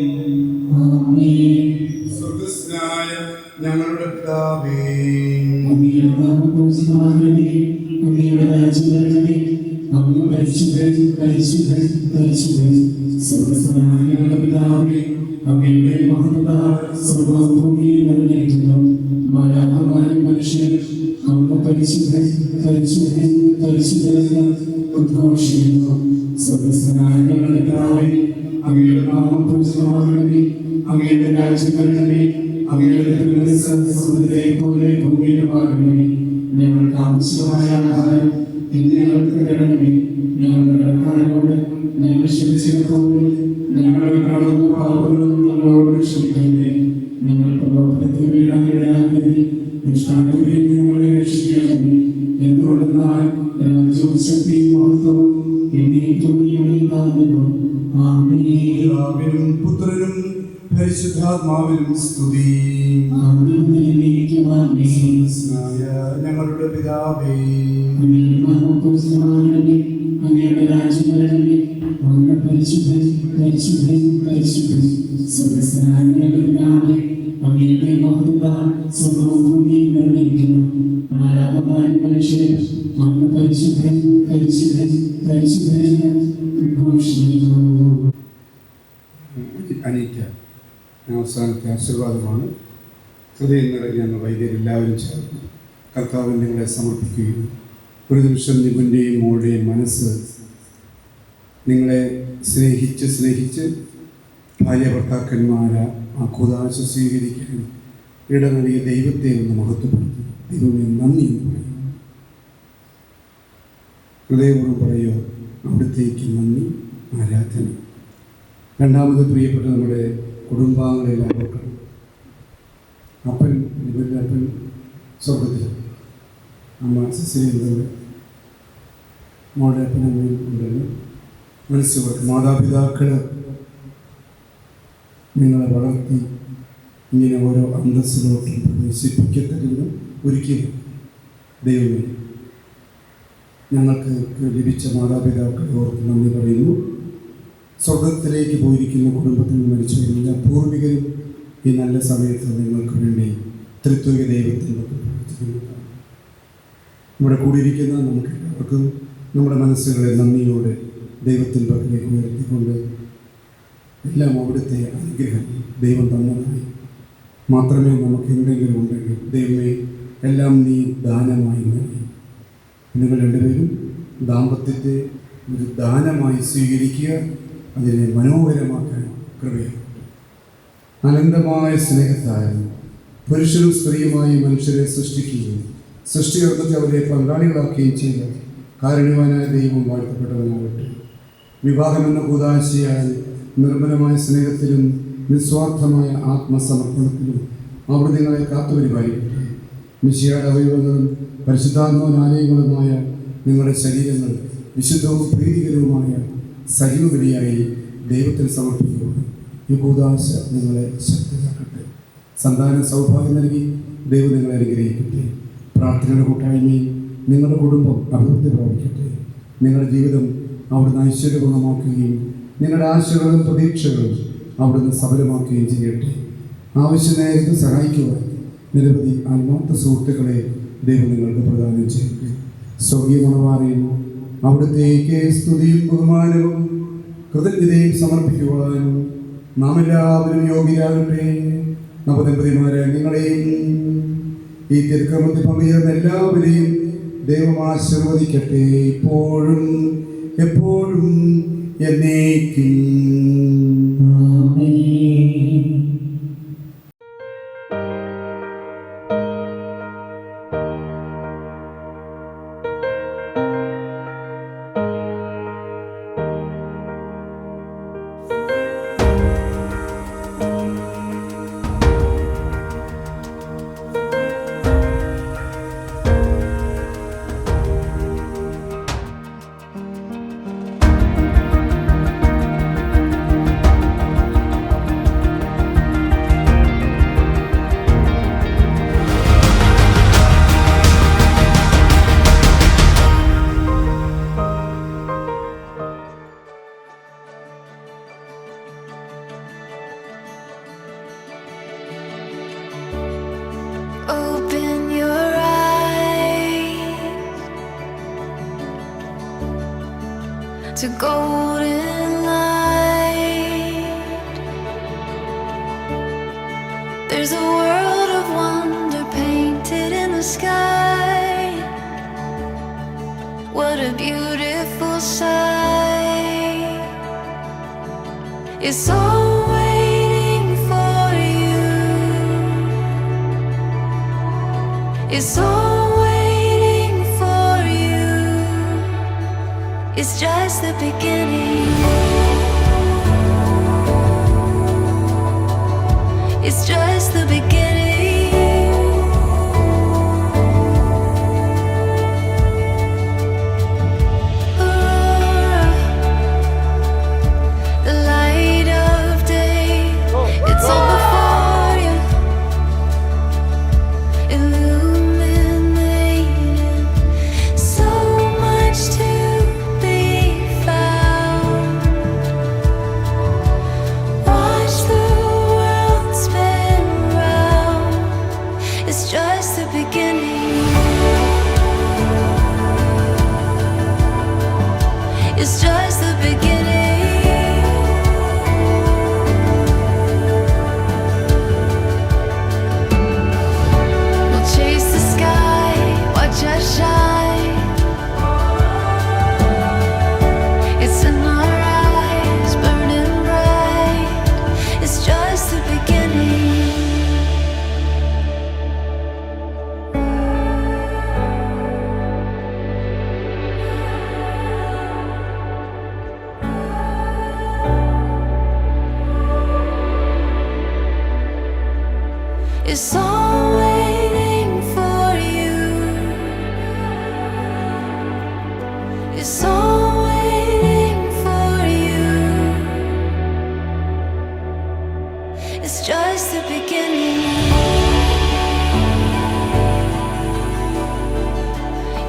Speaker 9: സ്വർഗ്ഗസ്ഥനായ ഞങ്ങളുടെ പിതാവേ,
Speaker 6: അങ്ങയുടെ നാമം പൂജിതമാകണമേ. അങ്ങയുടെ രാജ്യം വരണമേ. അങ്ങ് പരിശുദ്ധൻ പരിശുദ്ധൻ പരിശുദ്ധൻ. സ്വർഗ്ഗസ്ഥനായ ഞങ്ങളുടെ പിതാവേ, അങ്ങയുടെ മഹത്വത്താൽ സ്വർഗ്ഗവും ഭൂമിയും നിറഞ്ഞിരിക്കുന്നു. മാലാഖമാരും മനുഷ്യരും അങ്ങ് പരിശുദ്ധൻ പരിശുദ്ധൻ പരിശുദ്ധൻ എന്ന് ഉദ്ഘോഷിക്കുന്നു. സ്വർഗ്ഗസ്ഥനായ ഞങ്ങളുടെ പിതാവേ, അങ്ങയുടെ നാമം പൂജിതമാകണമേ. അങ്ങയുടെ രാജ്യം വരണമേ. അങ്ങയുടെ തിരുമനസ്സേ പോലെ ഭൂമിയിലുമാകണമേ. ഞങ്ങൾക്ക് ആവശ്യമായ ആഹാരം ഇന്ന് ഞങ്ങൾക്ക് തരണമേ. ഞങ്ങളുടെ കടക്കാരോട് ഞങ്ങൾ ക്ഷമിച്ചതുപോലെ ഞങ്ങളുടെ കടവും പാപങ്ങളും ഞങ്ങളോട് ക്ഷമിക്കണമേ. ഞങ്ങൾ പ്രലോഭനത്തിൽ വീഴാനിടയാകരുതേ. ദുഷ്ടാരൂപിയിൽ ഞങ്ങളെ രക്ഷിക്കണമേ. എന്തുകൊണ്ടെന്നാൽ രാജ്യവും ശക്തിയും മഹത്വവും എന്നേക്കും നീയുടേതാകുന്നു. ആമേൻ.
Speaker 9: പിതാവിനും പുത്രനും പരിശുദ്ധാത്മാവിനും സ്തുതി. സ്വർഗ്ഗസ്ഥനായ ഞങ്ങളുടെ പിതാവേ,
Speaker 6: അങ്ങയുടെ രാജ്യം വരണമേ. അങ്ങ് പരിശുദ്ധൻ പരിശുദ്ധൻ പരിശുദ്ധൻ. സ്വർഗ്ഗസ്ഥനായ ഞങ്ങളുടെ പിതാവേ, അങ്ങയുടെ മഹത്വത്താൽ സ്വർഗ്ഗവും ഭൂമിയും നിറഞ്ഞിരിക്കുന്നു. മാലാഖമാരും മനുഷ്യരും അങ്ങ് പരിശുദ്ധൻ പരിശുദ്ധൻ പരിശുദ്ധൻ എന്ന് ഉദ്ഘോഷിക്കുന്നു.
Speaker 9: അനീറ്റ അവസാനത്തെ ആശീർവാദമാണ്. ഹൃദയം നിറഞ്ഞ ഞങ്ങൾ വൈദ്യരെല്ലാവരും ചേർന്ന് കർത്താവിന് നിങ്ങളെ സമർപ്പിക്കുകയും ഒരു നിമിഷം നിപുൻ്റെയും മോളുടെയും മനസ്സ് നിങ്ങളെ സ്നേഹിച്ച് ഭാര്യ ഭർത്താക്കന്മാര ആ കൂതാശ സ്വീകരിക്കാൻ ഇട നൽകിയ ദൈവത്തെ ഒന്ന് മഹത്വപ്പെടുത്തും. ദൈവമേ നന്ദി എന്ന് പറയും. ഹൃദയപൂർവ്വം പറയുക, അവിടുത്തേക്ക് നന്ദി, ആരാധന. രണ്ടാമത് പ്രിയപ്പെട്ട നമ്മുടെ കുടുംബാംഗങ്ങളെല്ലാം ഓർക്കണം. ഇവരുടെ അപ്പൻ സ്വർഗത്തിൽ, അമ്മ സിസിലിയുണ്ട്, മോളുടെ അപ്പനമ്മയും ഉണ്ടെന്ന് മനസ്സിലാക്കുക. മാതാപിതാക്കൾ നിങ്ങളെ വളർത്തി ഇങ്ങനെ ഓരോ അന്തസ്സിലോട്ടും പ്രവേശിപ്പിക്കത്തരുന്ന് ഒരിക്കലും ദൈവമേ ഞങ്ങൾക്ക് ലഭിച്ച മാതാപിതാക്കളെ ഓർത്ത് നന്ദി പറയുന്നു. സ്വർഗത്തിലേക്ക് പോയിരിക്കുന്ന കുടുംബത്തിൽ നിന്ന് മരിച്ചു എല്ലാ പൂർവികരും ഈ നല്ല സമയത്ത് നിങ്ങൾക്ക് വേണ്ടി ത്രിത്വിക ദൈവത്തിൻ്റെ പ്രവർത്തിക്കുന്നതാണ്. ഇവിടെ കൂടിയിരിക്കുന്ന നമുക്ക് എല്ലാവർക്കും നമ്മുടെ മനസ്സുകളെ നന്ദിയോടെ ദൈവത്തിൻ്റെ പക്കലേക്ക് ഉയർത്തിക്കൊണ്ട് എല്ലാം അവിടുത്തെ അനുഗ്രഹം ദൈവം തന്നതായി മാത്രമേ നമുക്ക് എന്തെങ്കിലും ഉണ്ടെങ്കിൽ ദൈവമേ എല്ലാം നീ ദാനമായി നൽകി. നിങ്ങൾ രണ്ടുപേരും ദാമ്പത്യത്തെ ഒരു ദാനമായി സ്വീകരിക്കുക, അതിനെ മനോഹരമാക്കാൻ കൃപയാകട്ടെ. അനന്തമായ സ്നേഹത്താൽ പുരുഷനും സ്ത്രീയുമായി മനുഷ്യരെ സൃഷ്ടിക്കുകയും സൃഷ്ടികർമ്മത്തെ അവരെ പങ്കാളികളാക്കുകയും ചെയ്ത കാരുണ്യവാനായ ദൈവം വാഴ്ത്തപ്പെട്ടവനാകട്ടെ. വിവാഹമെന്ന കൂതാശയാൽ നിർമ്മലമായ സ്നേഹത്തിലും നിസ്വാർത്ഥമായ ആത്മസമർപ്പണത്തിലും അവിടെ നിങ്ങളെ കാത്തുപരിപാലിക്കട്ടെ. മിശിഹായുടെ അവയവങ്ങളും പരിശുദ്ധാത്മാനാലയങ്ങളുമായ നിങ്ങളുടെ ശരീരങ്ങൾ വിശുദ്ധവും പ്രീതികരവുമായ സജീവബലിയായി ദൈവത്തിന് സമർപ്പിക്കുക. ഈ കൂതാശ നിങ്ങളെ ശക്തരാക്കട്ടെ. സന്താന സൗഭാഗ്യം നൽകി ദൈവം നിങ്ങളെ അനുഗ്രഹിക്കട്ടെ. പ്രാർത്ഥനയുടെ കൂട്ടായ്മയും നിങ്ങളുടെ കുടുംബം അഭിവൃദ്ധി പ്രാപിക്കട്ടെ. നിങ്ങളുടെ ജീവിതം അവിടുന്ന് ഐശ്വര്യപൂർണ്ണമാക്കുകയും നിങ്ങളുടെ ആശകളും പ്രതീക്ഷകളും അവിടുന്ന് സഫലമാക്കുകയും ചെയ്യട്ടെ. ആവശ്യ നേരത്ത് സഹായിക്കുവാൻ നിരവധി ആത്മാർത്ഥ സുഹൃത്തുക്കളെ ദൈവം നിങ്ങൾക്ക് പ്രദാനം ചെയ്യട്ടെ. സ്വർഗീയ മണവാറിയും അവിടുത്തേക്ക് സ്തുതിയും ബഹുമാനവും കൃതജ്ഞതയും സമർപ്പിക്കുവാനും നാം എല്ലാവരും യോഗ്യരാകട്ടെ. നവദമ്പതിമാരെ നിങ്ങളെയും ഈ തിരുക്രമത്തിൽ പങ്കുചേർന്ന എല്ലാവരെയും ദൈവം ആശീർവദിക്കട്ടെ, ഇപ്പോഴും എപ്പോഴും എന്നേക്കും.
Speaker 6: ആമേൻ.
Speaker 1: to golden light. There's a world of wonder painted in the sky. What a beautiful sight. It's all waiting for you. It's all waiting for you. It's just the beginning. It's just the beginning. Aurora, the light of day. It's all before you, illuminating. So much to be found. Watch the world spin round. It's just the beginning. It's just the beginning. We'll chase the sky, watch us shine. It's in our eyes, burning bright. It's just the beginning. It's all waiting for you. It's all waiting for you. It's just the beginning.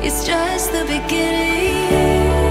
Speaker 1: It's just the beginning.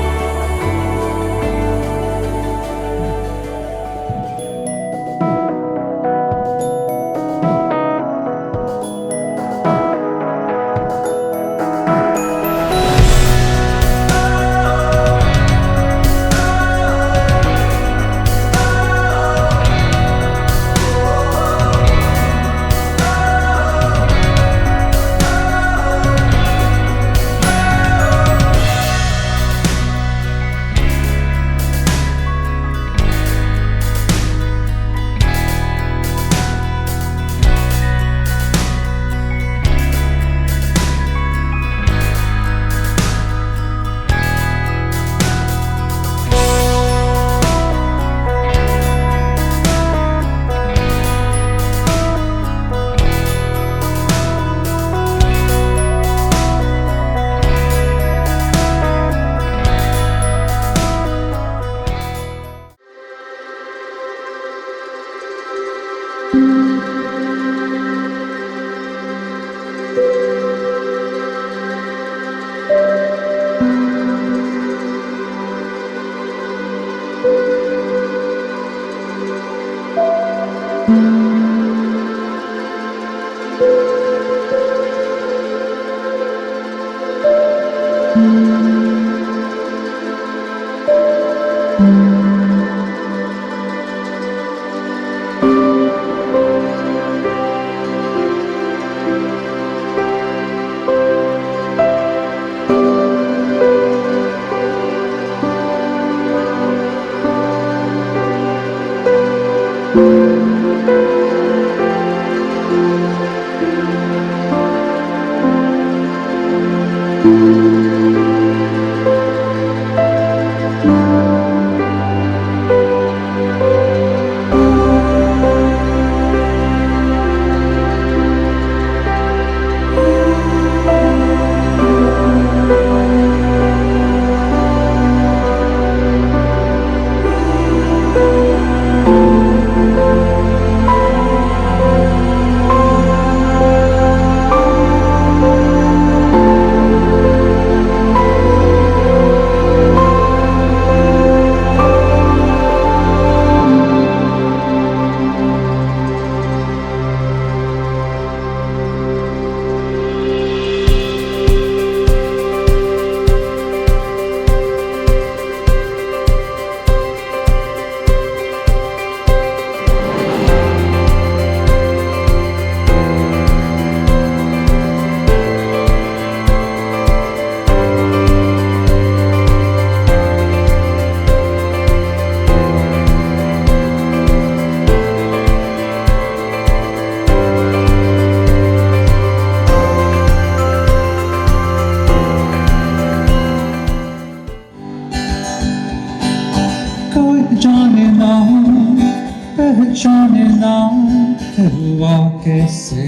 Speaker 6: हुआ कैसे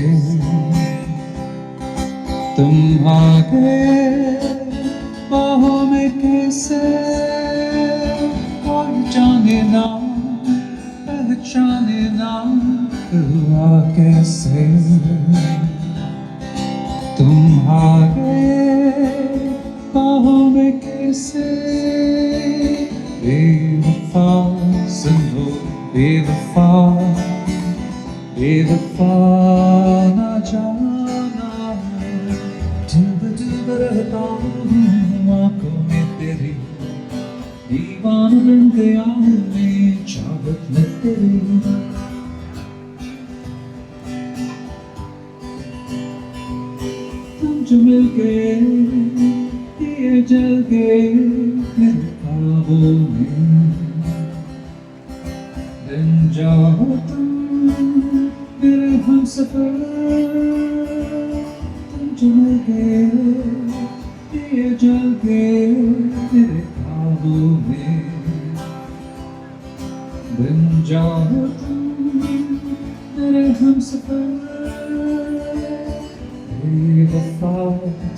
Speaker 6: तुम आगे बाहों में कैसे कोई जाने ना पहचाने ना हुआ कैसे तुम आगे बाहों में कैसे बेवफा सुनो बेवफा बेवफा ना जाना डूब रहता हूँ आंखों में तेरी दीवाना बन गया हूँ मैं चाहत में तेरी तुम जो मिल गए ये जल गए मेरे ख्वाबों में बन जाओ तुम मेरे हमसफर तुम जो मिल गए ये जल गए मेरे ख्वाबों में बन जाओ तुम मेरे हमसफर बेवफा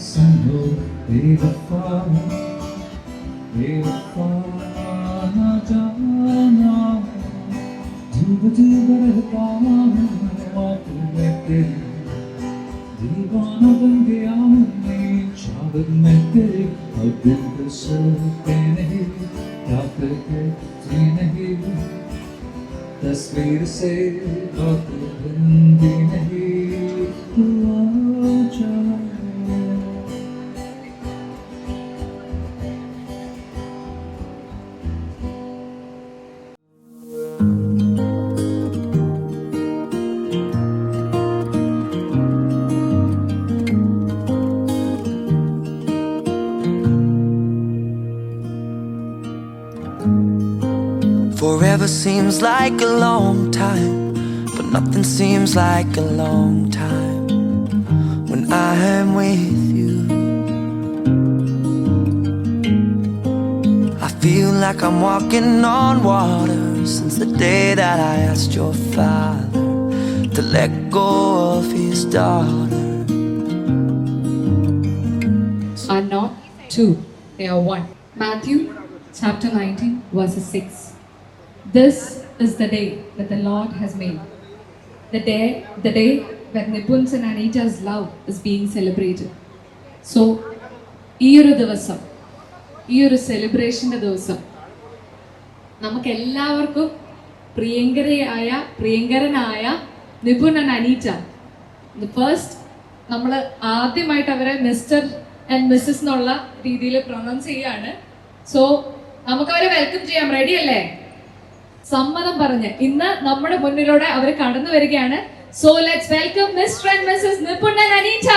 Speaker 6: सुनो बेवफा बेवफा ना जाना डूब रहता हूँ आंखों में तेरी दीवाना बन गया हूँ मैं चाहत में तेरी अब दिल को सुनते नहीं रात कहती नहीं तस्वीर से बात बनती नहीं तू आ जा
Speaker 5: Forever seems like a long time, but nothing seems like a long time when I am with you. I feel like I'm walking on water since the day that I asked your father to let go of his daughter.
Speaker 12: Are not two, they are one. Matthew chapter 19 verses 6. This is the day that the Lord has made. The day when Nipun's and Anita's love is being celebrated. So, ഈ ഒരു സെലിബ്രേഷൻ്റെ ദിവസം നമുക്കെല്ലാവർക്കും പ്രിയങ്കരനായ Nipun and Aneeta first നമ്മൾ ആദ്യമായിട്ട് അവരെ mister and Mrs എന്നുള്ള രീതിയിൽ പ്രൊനൗൺസ് ചെയ്യാണ്. സോ നമുക്കവരെ വെൽക്കം ചെയ്യാം. റെഡി അല്ലേ? സമ്മതം പറഞ്ഞ് ഇന്ന് നമ്മുടെ മുന്നിലൂടെ അവർ കടന്നു വരികയാണ്. So let's welcome Mr and Mrs Nipun and Aneeta.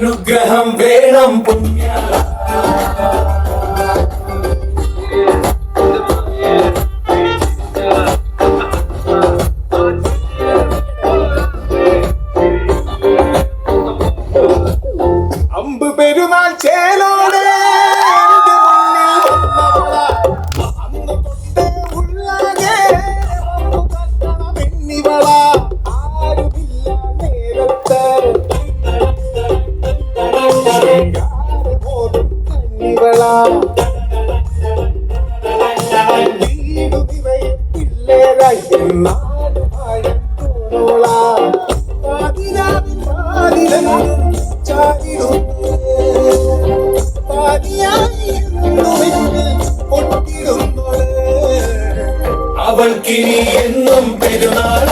Speaker 5: അനുഗ്രഹം വേണം പുണ്യ അമ്പ് പെരുന്നാൾ ചേലോടെ അവൾക്കിനി എന്നും പെരുന്നാൾ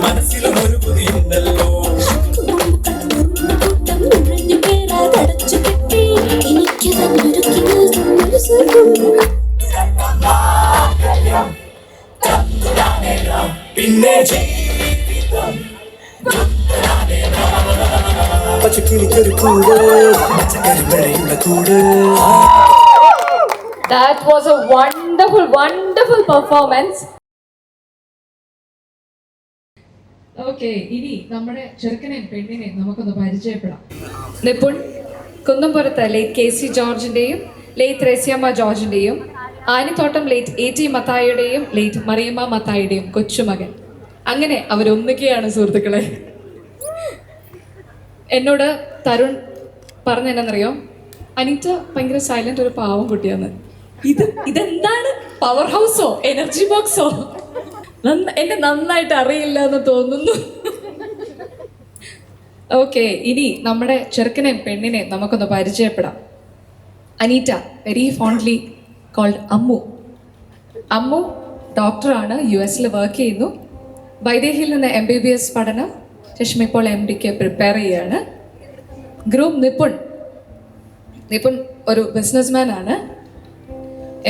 Speaker 5: മനസ്സിലും ഒരു
Speaker 12: That was a wonderful, wonderful performance. Okay, ഇനി നമ്മുടെ ചെറുക്കനെയും പെണ്ണിനെയും നമുക്കൊന്ന് പരിചയപ്പെടാം. നിപുൺ കുന്നംപുറത്ത് ലേറ്റ് KC ജോർജിന്റെയും ലേറ്റ് റേസ്യമ്മ ജോർജിന്റെയും ആനിത്തോട്ടം ലേറ്റ് AT മത്തായിയുടെയും ലേറ്റ് മറിയമ്മ മത്തായിയുടെയും കൊച്ചുമകൻ. അങ്ങനെ അവരൊന്നുകയാണ് സുഹൃത്തുക്കളെ. എന്നോട് തരുൺ പറഞ്ഞെന്നറിയോ, അനീറ്റ ഭയങ്കര സൈലന്റ് ഒരു പാവം കുട്ടിയാണ്. ഇതെന്താണ് പവർ ഹൗസോ എനർജി ബോക്സോ? എന്നെ നന്നായിട്ട് അറിയില്ല എന്ന് തോന്നുന്നു. ഓക്കെ, ഇനി നമ്മുടെ ചെറുക്കനെ പെണ്ണിനെ നമുക്കൊന്ന് പരിചയപ്പെടാം. Aneeta, very fondly called Ammu. Ammu ഡോക്ടറാണ്, US വർക്ക് ചെയ്യുന്നു. വൈദേഹിയിൽ നിന്ന് MBBS പഠനം ശേഷം ഇപ്പോൾ MDക്ക് പ്രിപ്പയർ ചെയ്യുകയാണ്. ഗ്രൂം നിപുൺ ഒരു ബിസിനസ്മാൻ ആണ്.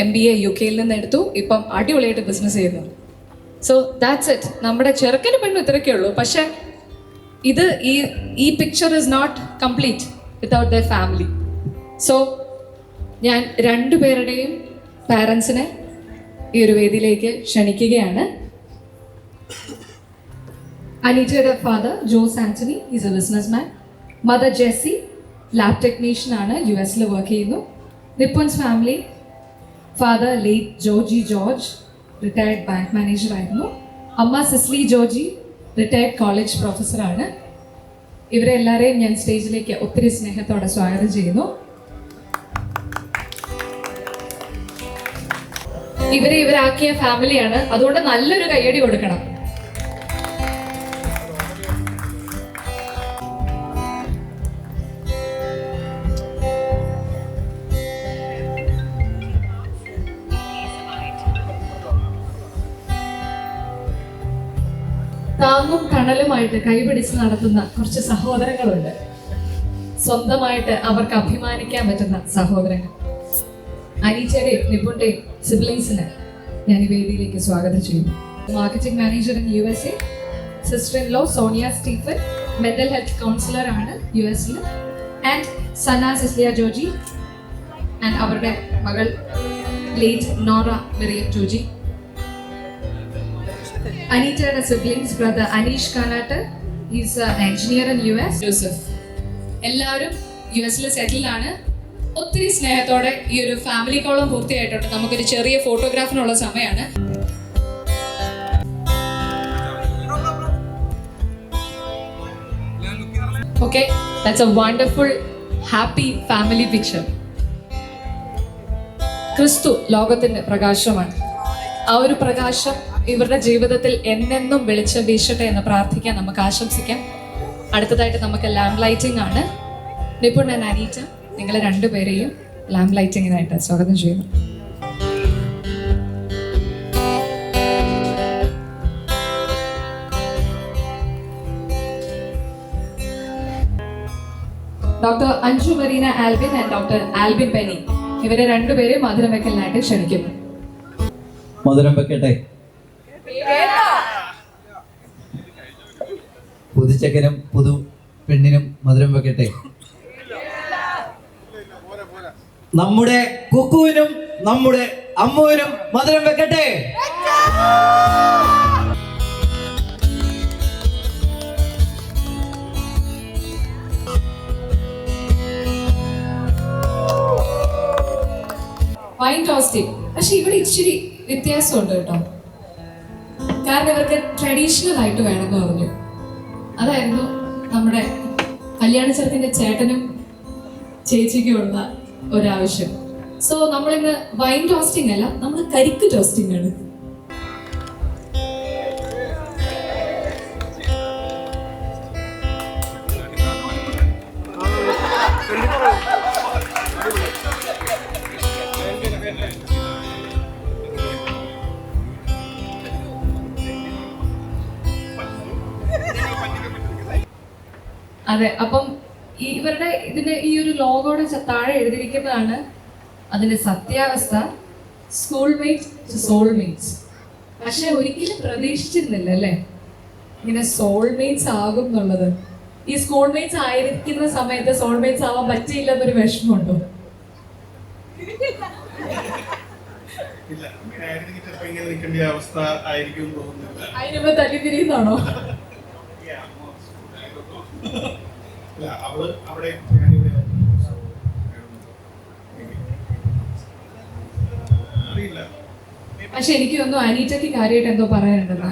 Speaker 12: MBA UK നിന്ന് എടുത്തു, ഇപ്പം അടിപൊളിയായിട്ട് ബിസിനസ് ചെയ്യുന്നു. So that's it. നമ്മുടെ ചെറുക്കന് പെണ്ണും ഇത്രയൊക്കെ ഉള്ളൂ. പക്ഷെ ഇത് ഈ picture is not complete without the family. So ഞാൻ രണ്ടുപേരുടെയും പാരൻസിനെ ഈ ഒരു വേദിയിലേക്ക് ക്ഷണിക്കുകയാണ്. അനീറ്റയുടെ father Jose Antony is a businessman. Mother Jessie lab technician ആണ്, US വർക്ക് ചെയ്യുന്നു. നിപ്പുൻസ് family, father late Georgie George retired bank manager ആയിരുന്നു. അമ്മ സിസ്ലി ജോർജി റിട്ടയർഡ് കോളേജ് പ്രൊഫസറാണ്. ഇവരെ എല്ലാവരെയും ഞാൻ സ്റ്റേജിലേക്ക് ഒത്തിരി സ്നേഹത്തോടെ സ്വാഗതം ചെയ്യുന്നു. ഇവരാക്കിയ ഫാമിലിയാണ്, അതുകൊണ്ട് നല്ലൊരു കയ്യടി കൊടുക്കണം. താങ്ങും തണലുമായിട്ട് കൈപിടിച്ച് നടത്തുന്ന കുറച്ച് സഹോദരങ്ങളുണ്ട്. സ്വന്തമായിട്ട് അവർക്ക് അഭിമാനിക്കാൻ പറ്റുന്ന സഹോദരങ്ങൾ. അനീറ്റയുടെയും നിപുണിന്റെയും സിബ്ലിങ്സിനെ ഞാൻ ഈ വേദിയിലേക്ക് സ്വാഗതം ചെയ്യുന്നു. Marketing manager in USA. Sister in law Sonia Stephen mental health counsellor ആണ് US. And Sana Cicelia Georgie and അവരുടെ മകൾ ലേറ്റ് നോറ മെറിയം ജോർജി. അനീറ്റയുടെ siblings brother Aneesh Kanatt, is engineer in US. Joseph. എല്ലാവരും US സെറ്റിൽ ആണ്. ഒത്തിരി സ്നേഹത്തോടെ ഈ ഒരു ഫാമിലി കോളം പൂർത്തിയായിട്ടുണ്ട്. നമുക്കൊരു ചെറിയ ഫോട്ടോഗ്രാഫിനുള്ള സമയമാണ്. Okay, that's A wonderful happy family picture. ക്രിസ്തു ലോകത്തിന്റെ പ്രകാശമാണ്. ആ ഒരു പ്രകാശം ഇവരുടെ ജീവിതത്തിൽ എന്നെന്നും വെളിച്ചം വീശട്ടെ എന്ന് പ്രാർത്ഥിക്കാൻ നമുക്ക് ആശംസിക്കാം. അടുത്തതായിട്ട് നമുക്ക് ലാമ്പ് ലൈറ്റിംഗ് ആണ്. നിപുൺ ആൻഡ് അനീറ്റ, നിങ്ങളെ രണ്ടുപേരെയും ലാമ്പ് ലൈറ്റിങ്ങിനായിട്ട് സ്വാഗതം ചെയ്യുന്നു. Doctor Anju Marina Albin and doctor Albin Penny, ഇവരെ രണ്ടുപേരെയും മധുരം വെക്കലിനായിട്ട് ക്ഷണിക്കുന്നു.
Speaker 11: മധുരം വെക്കട്ടെ. പുതുച്ചക്കനും പുതു പെണ്ണിനും മധുരം വെക്കട്ടെ. നമ്മുടെ കുക്കുവിനും നമ്മുടെ അമ്മുവിനും മധുരം വെക്കട്ടെ.
Speaker 12: Wine toasting. പക്ഷെ ഇവിടെ ഇച്ചിരി വ്യത്യാസമുണ്ട് കേട്ടോ. കാരണം ഇവർക്ക് ട്രഡീഷണൽ ആയിട്ട് വേണമെന്ന് പറഞ്ഞു. അതായിരുന്നു നമ്മുടെ കല്യാണ ചെറുക്കൻ്റെ ചേട്ടനും ചേച്ചിക്കുമുള്ള ഒരാവശ്യം. സോ നമ്മളിന്ന് വൈൻ ടോസ്റ്റിംഗ് അല്ല, നമ്മൾ കരിക്ക് ടോസ്റ്റിംഗ് ആണ്. അതെ, അപ്പം ഇവരുടെ ഇതിന്റെ ഈ ഒരു ലോഗോയുടെ താഴെ എഴുതിയിരിക്കുന്നതാണ് അതിന്റെ സത്യാവസ്ഥ. Schoolmates to soulmates. പക്ഷെ ഒരിക്കലും പ്രതീക്ഷിച്ചിരുന്നില്ല അല്ലേ ഇങ്ങനെ സോൾമേറ്റ്സ് ആകും എന്നുള്ളത്. ഈ സ്കൂൾമേറ്റ്സ് ആയിരിക്കുന്ന സമയത്ത് സോൾമേറ്റ്സ് ആവാൻ പറ്റിയില്ലെന്നൊരു വിഷമമുണ്ടോ?
Speaker 13: ഇല്ല, അങ്ങനെ ആയിരുന്നെങ്കിൽ ചിലപ്പോൾ ഇങ്ങനെ നിൽക്കേണ്ട അവസ്ഥ ആയിരിക്കും തോന്നുന്നില്ല.
Speaker 12: അതിനുമ്പോ തല്ലിത്തിരിയുന്നാണോ?
Speaker 13: അല്ല, അവള് അവിടെ ഞാനിവിടെ അറിയില്ല.
Speaker 12: പക്ഷെ എനിക്ക് തോന്നുന്നു അനീറ്റയ്ക്ക് കാര്യമായിട്ട് എന്തോ പറയാനുണ്ടെന്നാ.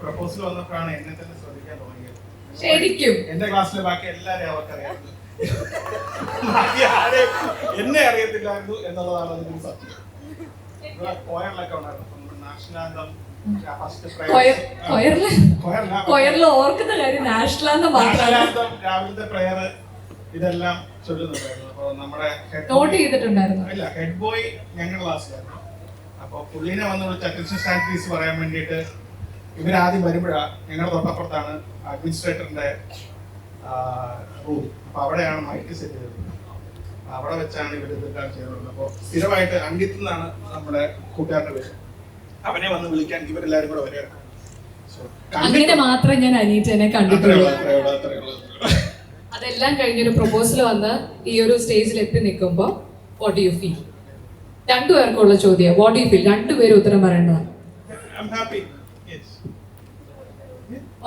Speaker 13: പ്രപ്പോസൽ വന്നപ്പോഴാണ് എന്നെ തന്നെ ശ്രദ്ധിക്കാൻ തുടങ്ങിയത്.
Speaker 12: ശരിക്കും
Speaker 13: എന്റെ ക്ലാസ്സിലെ ബാക്കി എല്ലാവരെയും അവർക്കറിയായിരുന്നു, എന്നെ അറിയത്തില്ലായിരുന്നു എന്നുള്ളതാണ് അതിന്റെ സത്യം. കോയറിലൊക്കെ ഉണ്ടായിരുന്നു നാഷണാന്തം,
Speaker 12: കൊയറിൽ ഓർക്കുന്ന കാര്യം നാഷണലാന്തം മാത്രമാണ്.
Speaker 13: രാവിലത്തെ പ്രയർ ഇതെല്ലാം ചൊല്ലുന്നുണ്ടായിരുന്നു. അപ്പൊ നമ്മുടെ
Speaker 12: നോട്ട് ചെയ്തിട്ടുണ്ടായിരുന്നു.
Speaker 13: ഇല്ല, ഹെഡ് ബോയ് ഞങ്ങളുടെ ക്ലാസ്സിലായിരുന്നു. അപ്പൊ പുള്ളിനെ വന്ന് വിളിച്ച് അറ്റൻഷൻ സ്റ്റാൻഡീസ് പറയാൻ വേണ്ടിയിട്ട് ഇവരാദ്യം വരുമ്പോഴാണ് ഞങ്ങളുടെ തൊട്ടപ്പുറത്താണ് അഡ്മിനിസ്ട്രേറ്ററിന്റെ റൂം. അപ്പൊ അവിടെയാണ് മൈക്ക് സെറ്റ് ചെയ്തത്. അവിടെ വെച്ചാണ് ഇവർ ഇതെല്ലാം ചെയ്തത്. അപ്പോൾ സ്ഥിരമായിട്ട് അങ്കിത്ത് എന്നാണ് നമ്മുടെ കൂട്ടുകാരുടെ പേര്. അവനെ വന്ന് വിളിക്കാൻ ഇവരെല്ലാരും കൂടെ വരികയാണ്.
Speaker 12: അങ്ങനെ മാത്രമേ ഞാൻ അനീറ്റനെ കണ്ടിട്ടുള്ളൂ. അതെല്ലാം കഴിഞ്ഞൊരു പ്രൊപ്പോസൽ വന്ന് ഈ ഒരു സ്റ്റേജിൽ എത്തി നിൽക്കുമ്പോൾ വാട്ട് ഡു യു ഫീൽ? രണ്ടുപേർക്കുള്ള ചോദ്യം, വാട്ട് ഡു യു ഫീൽ? രണ്ടുപേരും ഉത്തരം പറയേണ്ടതാണ്.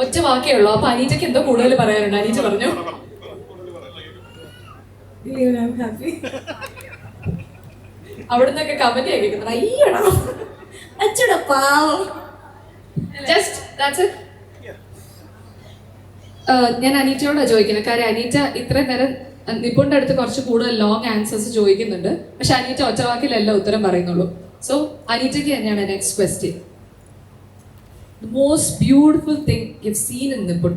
Speaker 12: ഒറ്റ വാക്കേ ഉള്ളൂ. അപ്പൊ അനീറ്റയ്ക്ക് എന്തോ കൂടുതൽ പറയാനുണ്ട്. അനീറ്റ പറഞ്ഞു. അവിടുന്നൊക്കെ കമന്റ് കേൾക്കുന്നത് അയ്യടാ അച്ചടാ പാവം. Just that's it. ഞാൻ അനീറ്റയോടാണ് ചോദിക്കുന്നത്. കാര്യം അനീറ്റ ഇത്രയും നേരം നിപുണിന്റെ അടുത്ത് കുറച്ച് കൂടുതൽ ലോങ് ആൻസേഴ്സ് ചോദിക്കുന്നുണ്ട്. പക്ഷെ അനീറ്റ ഒറ്റവാക്കിലല്ല ഉത്തരം പറയുന്നുള്ളൂ. സോ അനീറ്റയ്ക്ക് തന്നെയാണ് next question. The most beautiful thing you've seen in Nipun?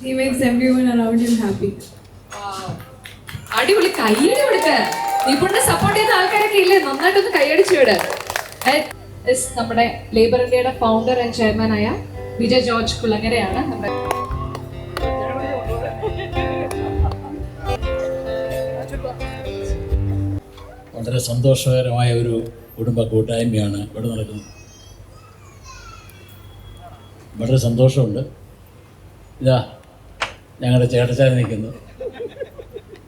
Speaker 4: He makes everyone around him happy.
Speaker 12: അടിപൊളി. കൈയടി കൊടുക്ക. നിപുണിനെ സപ്പോർട്ട് ചെയ്യുന്ന ആൾക്കാരൊക്കെ ഇല്ലേ, നന്നായിട്ടൊന്ന് കൈയടിച്ചു വിട്. നമ്മുടെ ലേബർ ഇന്ത്യയുടെ ഫൗണ്ടർ ആൻഡ് ചെയർമാൻ ആയ വിജയ് ജോർജ് കുളങ്ങരയാണ്.
Speaker 14: വളരെ സന്തോഷകരമായ ഒരു കുടുംബ കൂട്ടായ്മയാണ് ഇവിടെ നടക്കുന്നത്. വളരെ സന്തോഷമുണ്ട്. ഇതാ ഞങ്ങളുടെ ചേട്ടച്ചാൻ നിൽക്കുന്നു.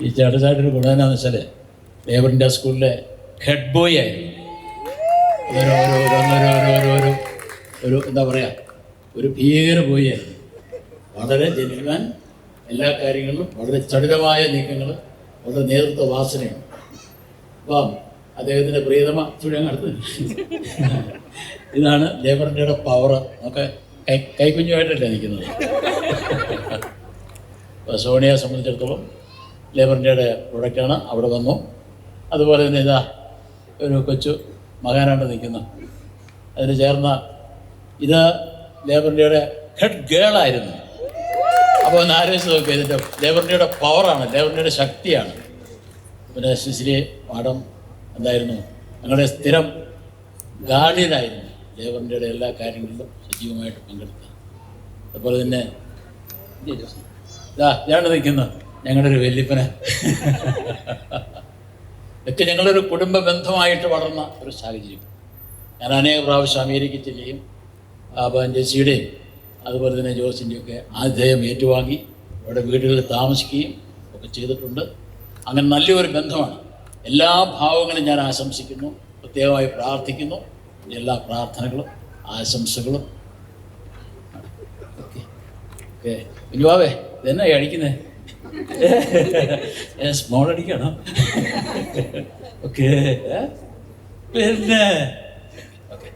Speaker 14: ഈ ചേട്ടച്ചാട്ടൊരു ഗുണം എന്താണെന്ന് വെച്ചാൽ ലേബർ ഇന്ത്യ സ്കൂളിലെ ഹെഡ് ബോയ് ആയിരുന്നു. ഒരു എന്താ പറയുക, ഒരു ഭീകര ബോയ് ആയിരുന്നു. വളരെ ജെന്റിൽമാൻ, എല്ലാ കാര്യങ്ങളിലും വളരെ ചടുലമായ നീക്കങ്ങൾ, വളരെ നേതൃത്വ വാസനയാണ്. അപ്പം അദ്ദേഹത്തിൻ്റെ പ്രിയതമ ചുഴങ്ങ് അടുത്ത് ഇതാണ് ലേബർ ഇന്ത്യയുടെ പവർ. നമുക്ക് കൈക്കുഞ്ഞുമായിട്ടല്ലേ നിൽക്കുന്നത്. ഇപ്പോൾ സോണിയെ സംബന്ധിച്ചിടത്തോളം ലേബർ ഇന്ത്യയുടെ പ്രൊഡക്റ്റാണ്. അവിടെ വന്നു. അതുപോലെ തന്നെ ഇതാ ഒരു കൊച്ചു മകാനാണ്ട് നിൽക്കുന്നു. അതിന് ചേർന്ന ഇത് ലേബർ ഇന്ത്യയുടെ ഹെഡ് ഗേളായിരുന്നു. അപ്പോൾ ഒന്ന് ആലോചിച്ച് നോക്കുക, ഇതിൻ്റെ ലേബർ ഇന്ത്യയുടെ പവറാണ്, ലേബർ ഇന്ത്യയുടെ ശക്തിയാണ്. പിന്നെ സിസിലി മാഡം എന്തായിരുന്നു, ഞങ്ങളുടെ സ്ഥിരം ഗാർഡിയനായിരുന്നു. ലേബർ ഇന്ത്യയുടെ എല്ലാ കാര്യങ്ങളിലും സജീവമായിട്ട് പങ്കെടുത്ത. അതുപോലെ തന്നെ ഇതാണ് നിൽക്കുന്നത് ഞങ്ങളുടെ ഒരു വല്യപ്പന്. ഇതൊക്കെ ഞങ്ങളൊരു കുടുംബ ബന്ധമായിട്ട് വളർന്ന ഒരു സാഹചര്യം. ഞാൻ അനേക പ്രാവശ്യം അമേരിക്കയിൽ ചെല്ലുകയും അപ്പം ജെസ്സിയുടെയും അതുപോലെ തന്നെ ജോസിൻ്റെയൊക്കെ ആതിഥേയം ഏറ്റുവാങ്ങി അവിടെ വീടുകളിൽ താമസിക്കുകയും ഒക്കെ ചെയ്തിട്ടുണ്ട്. അങ്ങനെ നല്ലൊരു ബന്ധമാണ്. എല്ലാ ഭാവങ്ങളും ഞാൻ ആശംസിക്കുന്നു, പ്രത്യേകമായി പ്രാർത്ഥിക്കുന്നു. എല്ലാ പ്രാർത്ഥനകളും ആശംസകളും. ഓക്കെ ഓക്കെ കുഞ്ഞുവാവേ, ഇതെന്നാ അടിക്കുന്നത്? സ്മോൾ അടിക്കണോ? ഓക്കെ പിന്നെ ഓക്കെ,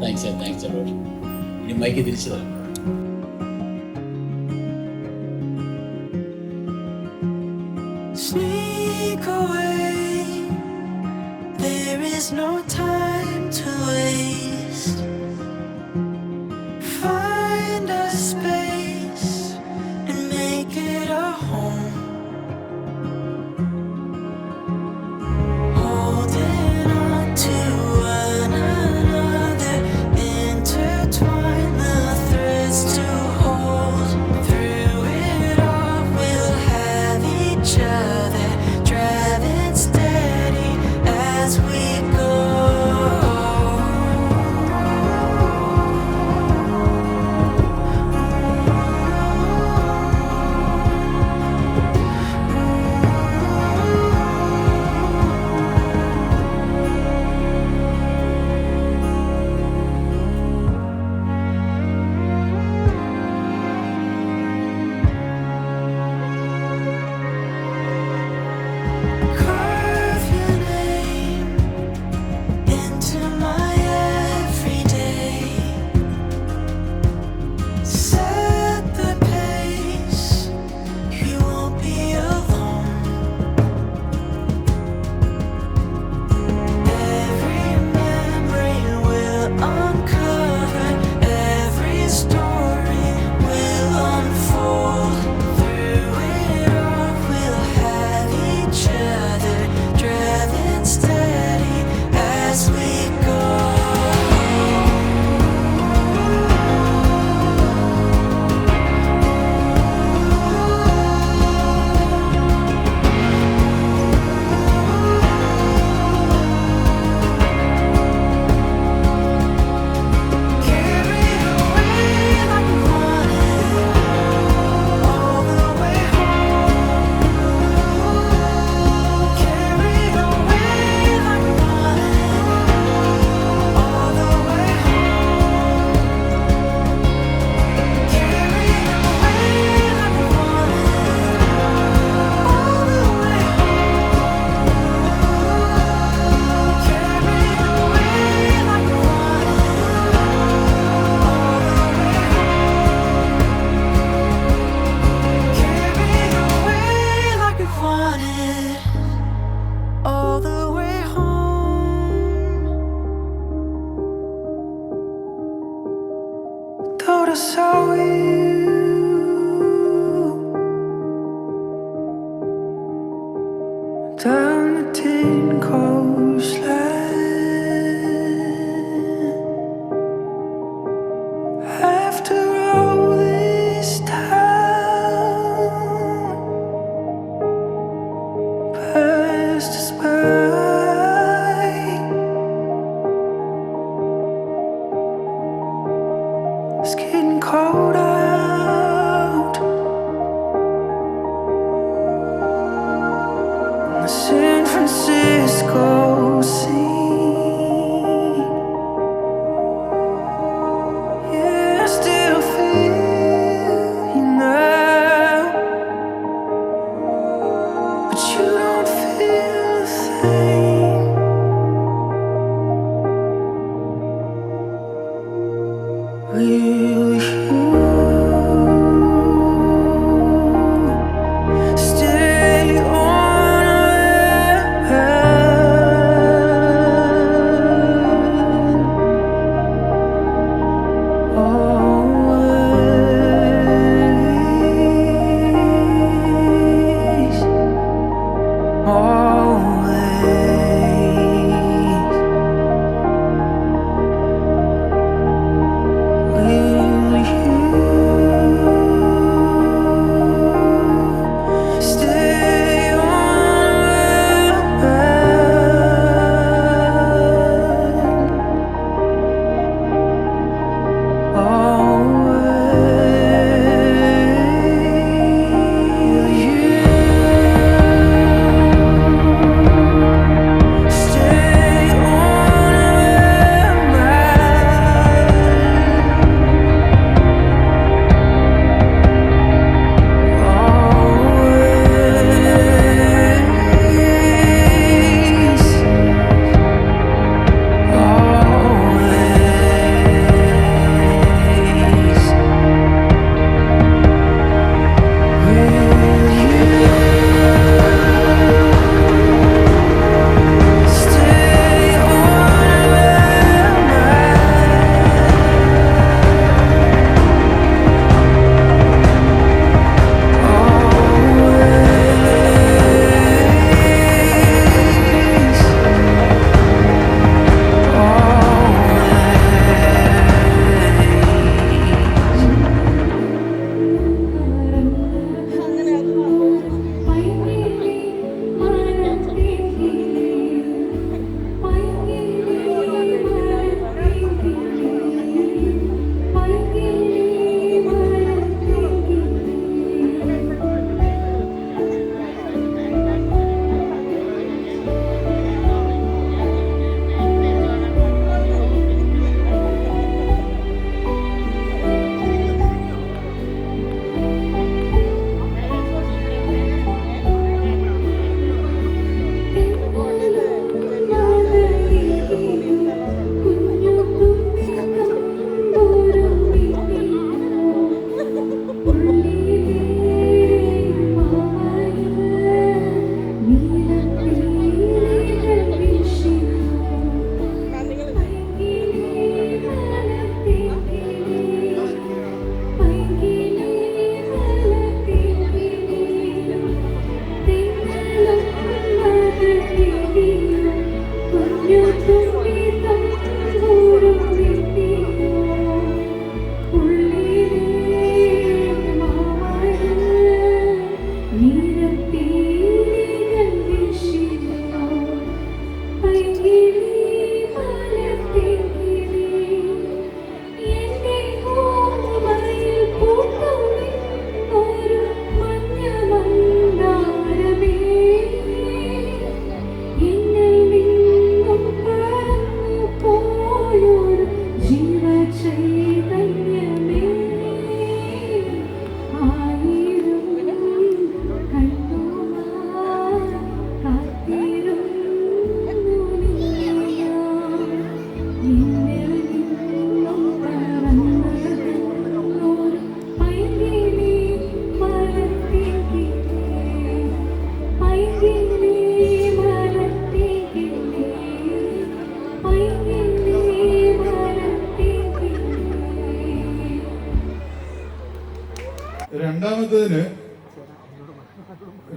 Speaker 14: താങ്ക്സ് അലോട്ട്. ഇനി mic തിരിച്ചതാ.
Speaker 5: Sneak away, there is no time to waste. Find a space and make it a home. Holding on to one another, intertwine the threads to hold through.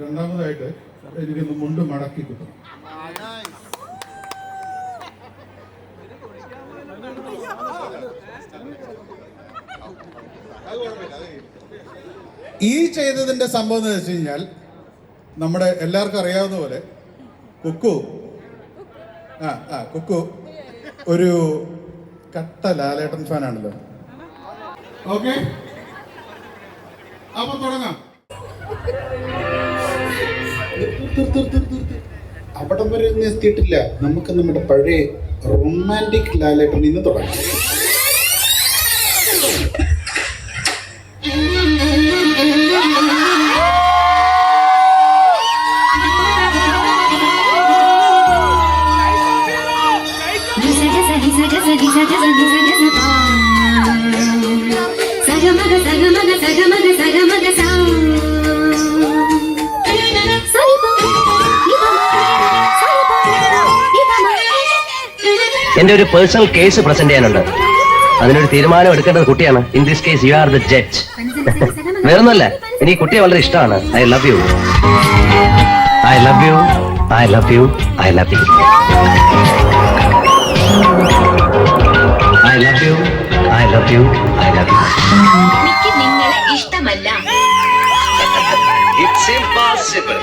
Speaker 13: രണ്ടാമതായിട്ട് എനിക്കൊന്ന് മുണ്ട് മടക്കി കിട്ടണം. ഈ ചെയ്തതിന്റെ സംഭവം എന്ന് വെച്ച് കഴിഞ്ഞാൽ നമ്മുടെ എല്ലാവർക്കും അറിയാവുന്ന പോലെ കുക്കു ഒരു കട്ട ലാലേട്ടൻ ഫാനാണല്ലോ. ഓക്കെ, അപ്പൊ തുടങ്ങാം. അവിടം വരെ ഒന്നും എത്തിയിട്ടില്ല. നമുക്ക് നമ്മുടെ പഴയ റൊമാൻറ്റിക് ലാലേട്ടൻ ഇന്ന് തുടങ്ങാം.
Speaker 15: എന്റെ ഒരു പേഴ്സണൽ കേസ് പ്രസന്റ് ചെയ്യാനുണ്ട്. അതിനൊരു തീരുമാനം എടുക്കേണ്ടത് കുട്ടിയാണ്. In this case you are the judge. വേറൊന്നുമല്ല, എനിക്ക് കുട്ടിയെ വളരെ ഇഷ്ടമാണ്. I love you, I love you, I love you, I love you, I love you, I love you, I love you.
Speaker 16: എനിക്ക് നിങ്ങളെ ഇഷ്ടമല്ല.
Speaker 15: It's impossible.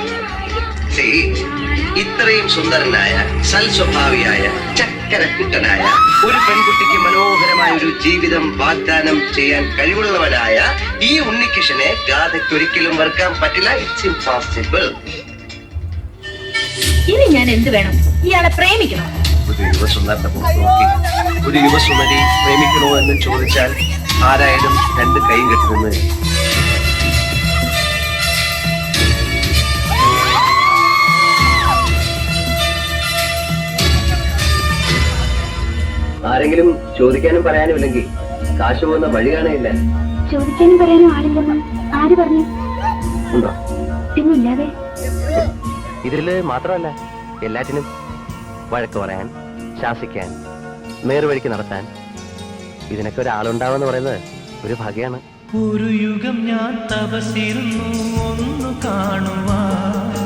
Speaker 15: ഇത്രയും സുന്ദരനായ സൽസ്വഭാവിയായ ചക്കരക്കുട്ടനായ ഒരു പെൺകുട്ടിക്ക് മനോഹരമായ ഒരു ജീവിതം വാഗ്ദാനം ചെയ്യാൻ കഴിവുള്ളവനായ ഈ ഉണ്ണികൃഷ്ണനെ ഗാഥയ്ക്കൊരിക്കലും വെറുക്കാൻ പറ്റില്ല. It's impossible.
Speaker 16: ഇനി ഞാൻ എന്ത് വേണം? ഇയാളെ പ്രേമിക്കണം.
Speaker 15: ഒരു യുവസുന്ദരനെ നോക്കി ഒരു യുവസുന്ദരി പ്രേമിക്കണോ എന്ന് ചോദിച്ചാൽ ആരായാലും രണ്ട് കൈയും കെട്ടിരുന്ന് ആരെങ്കിലും ചോദിക്കാനും പറയാനും ഇല്ലെങ്കിൽ കാശ് പോകുന്ന വഴി കാണയില്ല.
Speaker 16: ചോദിക്കാനും പറയാനും ആളില്ലെന്ന് ആര് പറഞ്ഞു?
Speaker 15: ഉണ്ടോ?
Speaker 16: പിന്നില്ലാതെ.
Speaker 15: ഇതില് മാത്രമല്ല, എല്ലാറ്റിനും വഴക്ക് പറയാൻ, ശാസിക്കാൻ, നേർവഴിക്ക് നടത്താൻ ഇതിനൊക്കെ ഒരാളുണ്ടാവെന്ന് പറയുന്നത് ഒരു ഭാഗ്യമാണ്.
Speaker 6: ഒരു യുഗം ഞാൻ തപസിരുന്നു ഒന്നു കാണുവാൻ,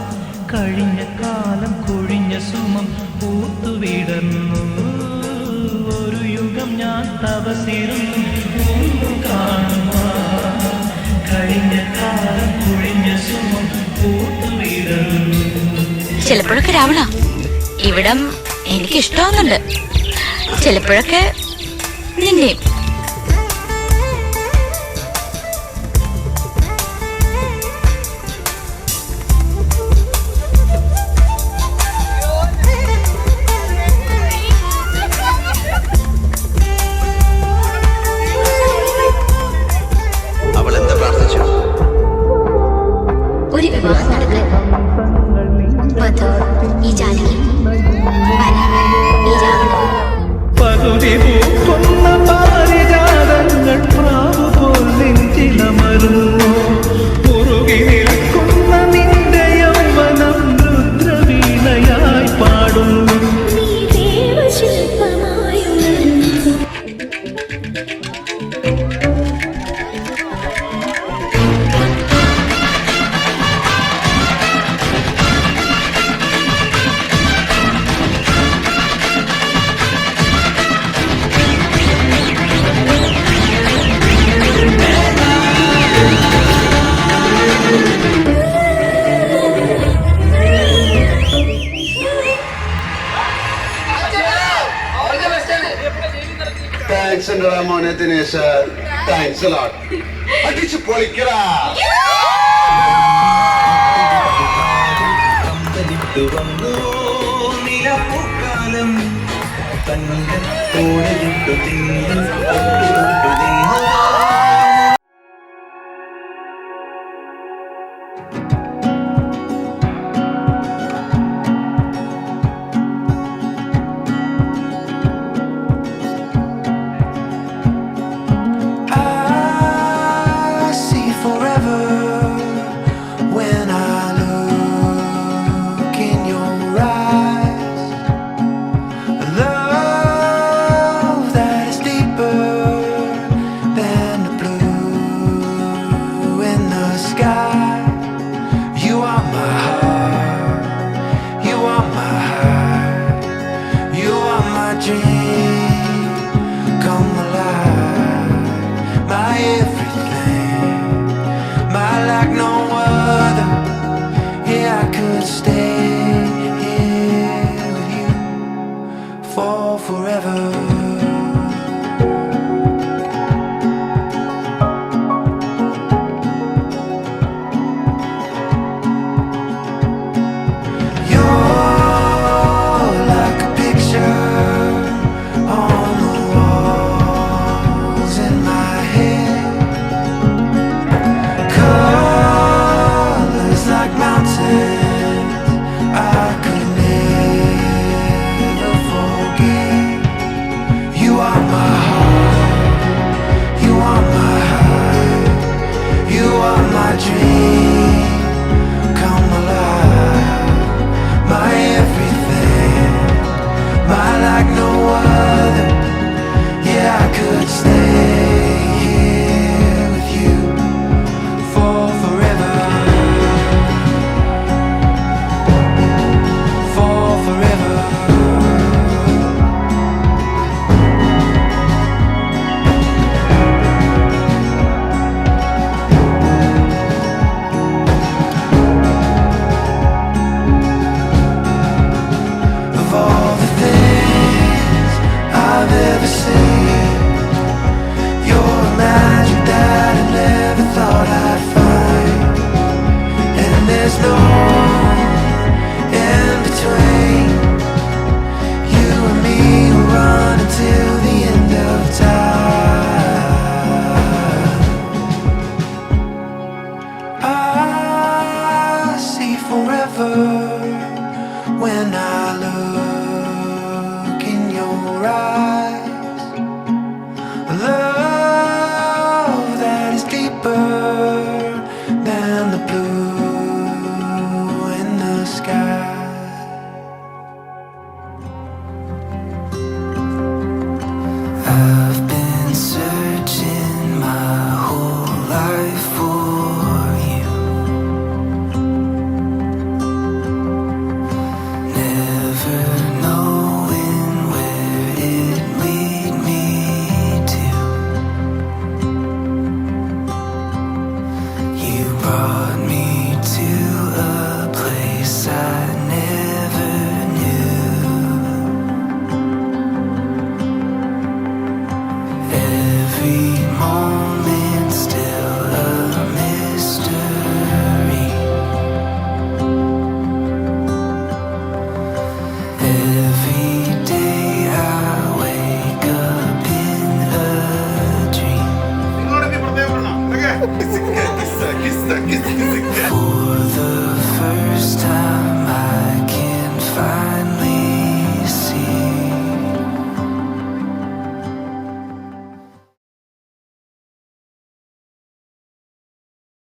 Speaker 6: കഴിഞ്ഞ കാലം കൊഴിഞ്ഞ സുമം പൂത്തുവിടർന്നു. ഒരു യുഗം ഞാൻ തപസിരുന്നു ഒന്നു കാണുവാൻ, കഴിഞ്ഞ കാലം കൊഴിഞ്ഞ സുമം പൂത്തുവിടർന്നു.
Speaker 16: ചിലപ്പോഴൊക്കെ രാവണ ഇവിടം എനിക്ക് ഇഷ്ടമാവുന്നുണ്ട്, ചിലപ്പോഴൊക്കെ നിന്നെയും.
Speaker 15: അവളെന്താ പ്രാർത്ഥിച്ചു?
Speaker 16: ഒരു വിവാഹം നടക്കാൻ വധു ഈ ജാനകി, ഈ രാവണൻ.
Speaker 6: പകുതി പൂക്കുന്ന പാരിജാതങ്ങൾ പ്രാവു പോൽ നെഞ്ചിലമരുന്നു. കുറുകി നിൽക്കുന്ന നിന്റെ യൗവനം രുദ്രവീണയായി പാടുന്നു.
Speaker 7: താങ്ക്സ് ഉണ്ടടാ മോനെ ദിനേശ്, താങ്ക്സ് എ ലോട്ട്. അടിച്ചു പൊളിക്കടാ.
Speaker 6: വന്നു നിലപ്പൂക്കാലം തന്നോടു തീരും.
Speaker 5: sky. You are my heart, you are my heart, you are my dream come alive, my everything, my like no other. Yeah, I could stay here with you for forever. When I look in your eyes, a love that is deeper than the blue in the sky. I've been searching my whole life for you. Never knowing where it lead me to. You brought me